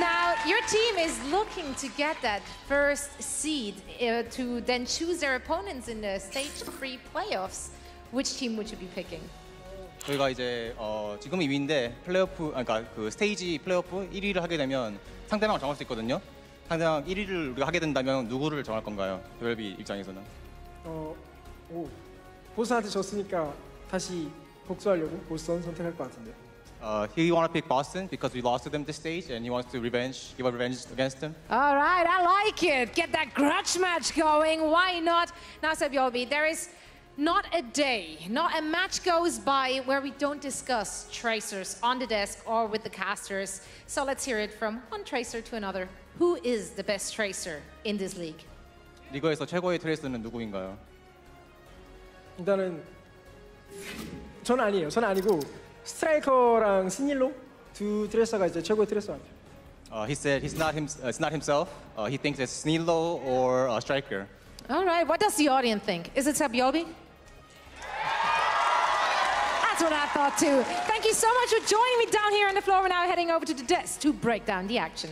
Now, your team is looking to get that first seed to then choose their opponents in the stage 3 playoffs. Which team would you be picking? 저희가 이제 지금 2위인데 플레이오프, 그러니까 그 스테이지 플레이오프 1위를 하게 되면 상대방을 정할 수 있거든요. 상대방 1위를 우리가 하게 된다면 누구를 정할 건가요? 별비 입장에서는. 보스한테 졌으니까 다시 복수하려고 보스턴 선택할 것 같은데. He want to pick Boston because we lost to them this stage, and he wants to give a revenge against them. All right, I like it. Get that grudge match going. Why not? Now, Sabyolbi, there is not a day, not a match goes by where we don't discuss Tracers on the desk or with the casters. So let's hear it from one Tracer to another. Who is the best Tracer in this league? 리그에서 최고의 트레이서는 누구인가요? 일단은 전 아니에요. 전 아니고 스트라이커랑 스닐로 두 트레이서가 이제 최고의 트레이서 같아요. He said it's not himself. He thinks it's Snilo or a striker. All right, what does the audience think? Is it Sabyolbi? That's what I thought too. Thank you so much for joining me down here on the floor. We're now heading over to the desk to break down the action.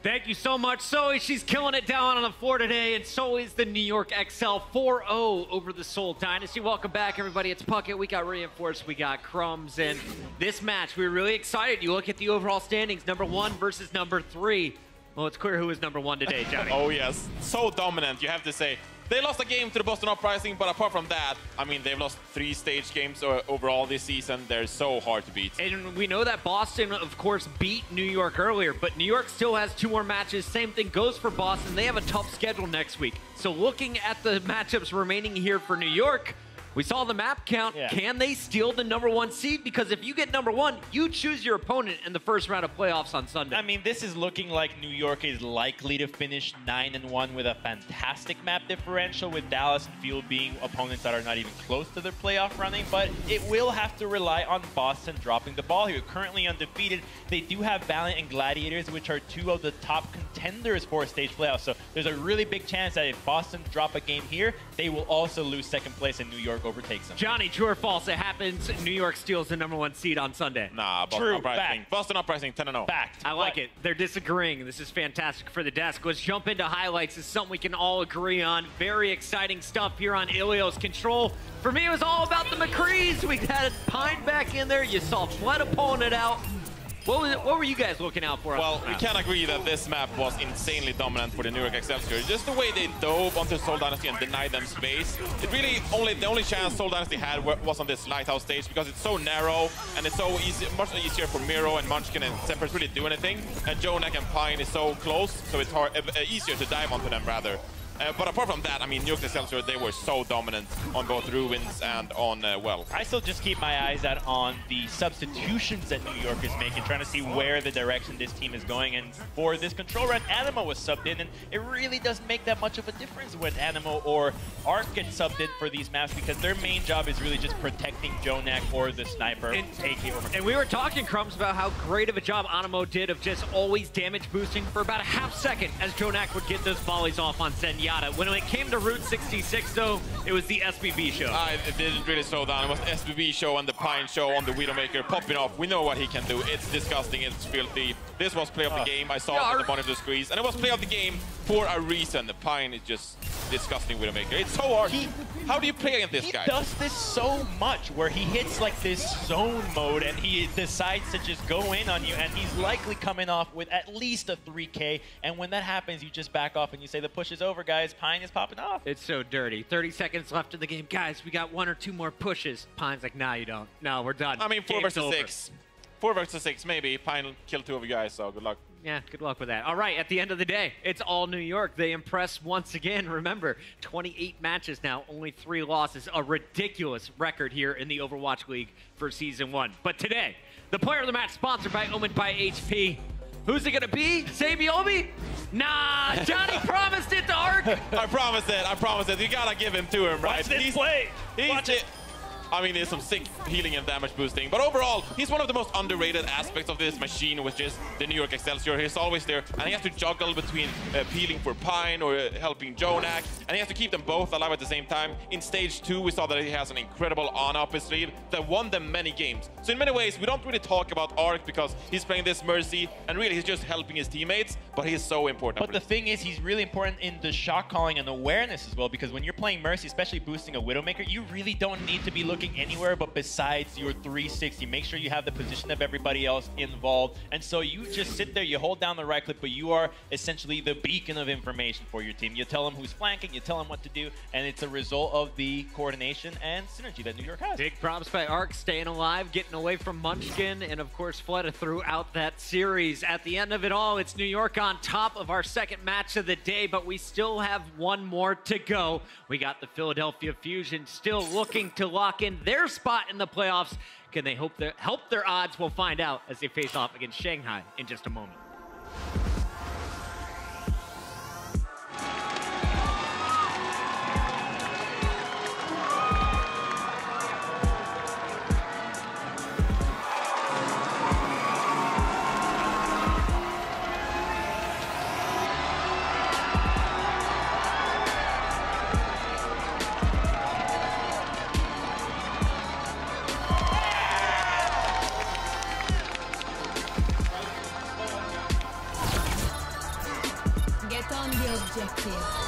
Thank you so much, Zoe. She's killing it down on the floor today, and so is the New York XL 4-0 over the Seoul Dynasty. Welcome back, everybody. It's Puckett. We got Reinforced. We got Crumbs. And this match, we were really excited. You look at the overall standings, #1 versus #3. Well, it's clear who is #1 today, Johnny. Oh, yes. So dominant, you have to say. They lost a game to the Boston Uprising, but apart from that, I mean, they've lost 3 stage games overall this season. They're so hard to beat. And we know that Boston, of course, beat New York earlier, but New York still has 2 more matches. Same thing goes for Boston. They have a tough schedule next week. So looking at the matchups remaining here for New York, we saw the map count. Yeah. Can they steal the #1 seed? Because if you get #1, you choose your opponent in the first round of playoffs on Sunday. I mean, this is looking like New York is likely to finish 9-1 with a fantastic map differential, with Dallas and Fuel being opponents that are not even close to their playoff running. But it will have to rely on Boston dropping the ball here. Currently undefeated, they do have Valiant and Gladiators, which are 2 of the top contenders for stage playoffs. So there's a really big chance that if Boston drop a game here, they will also lose second place and New York overtakes them. Johnny, true or false? It happens. New York steals the #1 seed on Sunday. Nah, Boston Uprising. Boston Uprising 10-0. Fact. I like it. They're disagreeing. This is fantastic for the desk. Let's jump into highlights. This is something we can all agree on. Very exciting stuff here on Ilios Control. For me, it was all about the McCrees. We had Pine back in there. You saw Fleta pulling it out. What were you guys looking out for? Well, we can agree that this map was insanely dominant for the New York Excelsior. Just the way they dove onto Seoul Dynasty and denied them space. It really the only chance Seoul Dynasty had was on this lighthouse stage because it's so narrow and it's so easy, much easier for Miro and Munchkin and Zephyr to really do anything. And Jonak and Pine is so close, so it's easier to dive onto them rather. But apart from that, I mean, New York Excelsior, they were so dominant on both Ruins and on, well. I still just keep my eyes out on the substitutions that New York is making, trying to see where the direction this team is going. And for this control run, Animo was subbed in, and it really doesn't make that much of a difference when Animo or Arc get subbed in for these maps because their main job is really just protecting Jonak or the sniper. And we were talking, Crumbs, about how great of a job Animo did of just always damage boosting for about a half second as Jonak would get those volleys off on Senya. When it came to Route 66, though, it was the SBB show. It didn't really slow down. It was the SBB show and the Pine show on the Widowmaker popping off. We know what he can do. It's disgusting. It's filthy. This was play of the game. I saw it on the monitor screens. And it was play of the game for a reason. The Pine is just disgusting Widowmaker. It's so hard. How do you play against this guy? He does this so much where he hits like this zone mode and he decides to just go in on you, and he's likely coming off with at least a 3K. And when that happens, you just back off and you say the push is over, guys. Pine is popping off. It's so dirty. 30 seconds left in the game. Guys, we got 1 or 2 more pushes. Pine's like, nah, you don't. No, we're done. I mean, 4 versus 6. 4 versus 6, maybe. Pine killed 2 of you guys, so good luck. Yeah, good luck with that. All right, at the end of the day, it's all New York. They impress once again. Remember, 28 matches now, only 3 losses. A ridiculous record here in the Overwatch League for Season 1. But today, the player of the match sponsored by Omened by HP. Who's it gonna be? Sabyolbi? Nah, Johnny promised it to Arc. I promised it. You gotta give him to him, right? Watch this play. Watch it. I mean, there's some sick healing and damage boosting. But overall, he's one of the most underrated aspects of this machine, which is the New York Excelsior. He's always there, and he has to juggle between peeling for Pine or helping Jonak, and he has to keep them both alive at the same time. In stage 2, we saw that he has an incredible Ana up his sleeve that won them many games. So in many ways, we don't really talk about Arc because he's playing this Mercy, and really he's just helping his teammates, but he's so important. But the thing is, he's really important in the shot calling and awareness as well, because when you're playing Mercy, especially boosting a Widowmaker, you really don't need to be looking anywhere but besides your 360. Make sure you have the position of everybody else involved. And so you just sit there, you hold down the right click, but you are essentially the beacon of information for your team. You tell them who's flanking, you tell them what to do, and it's a result of the coordination and synergy that New York has. Big props by Arc, staying alive, getting away from Munchkin, and of course Fleta throughout that series. At the end of it all, it's New York on top of our second match of the day, but we still have one more to go. We got the Philadelphia Fusion still looking to lock in their spot in the playoffs. Can they help their odds? We'll find out as they face off against Shanghai in just a moment. Get on the objective.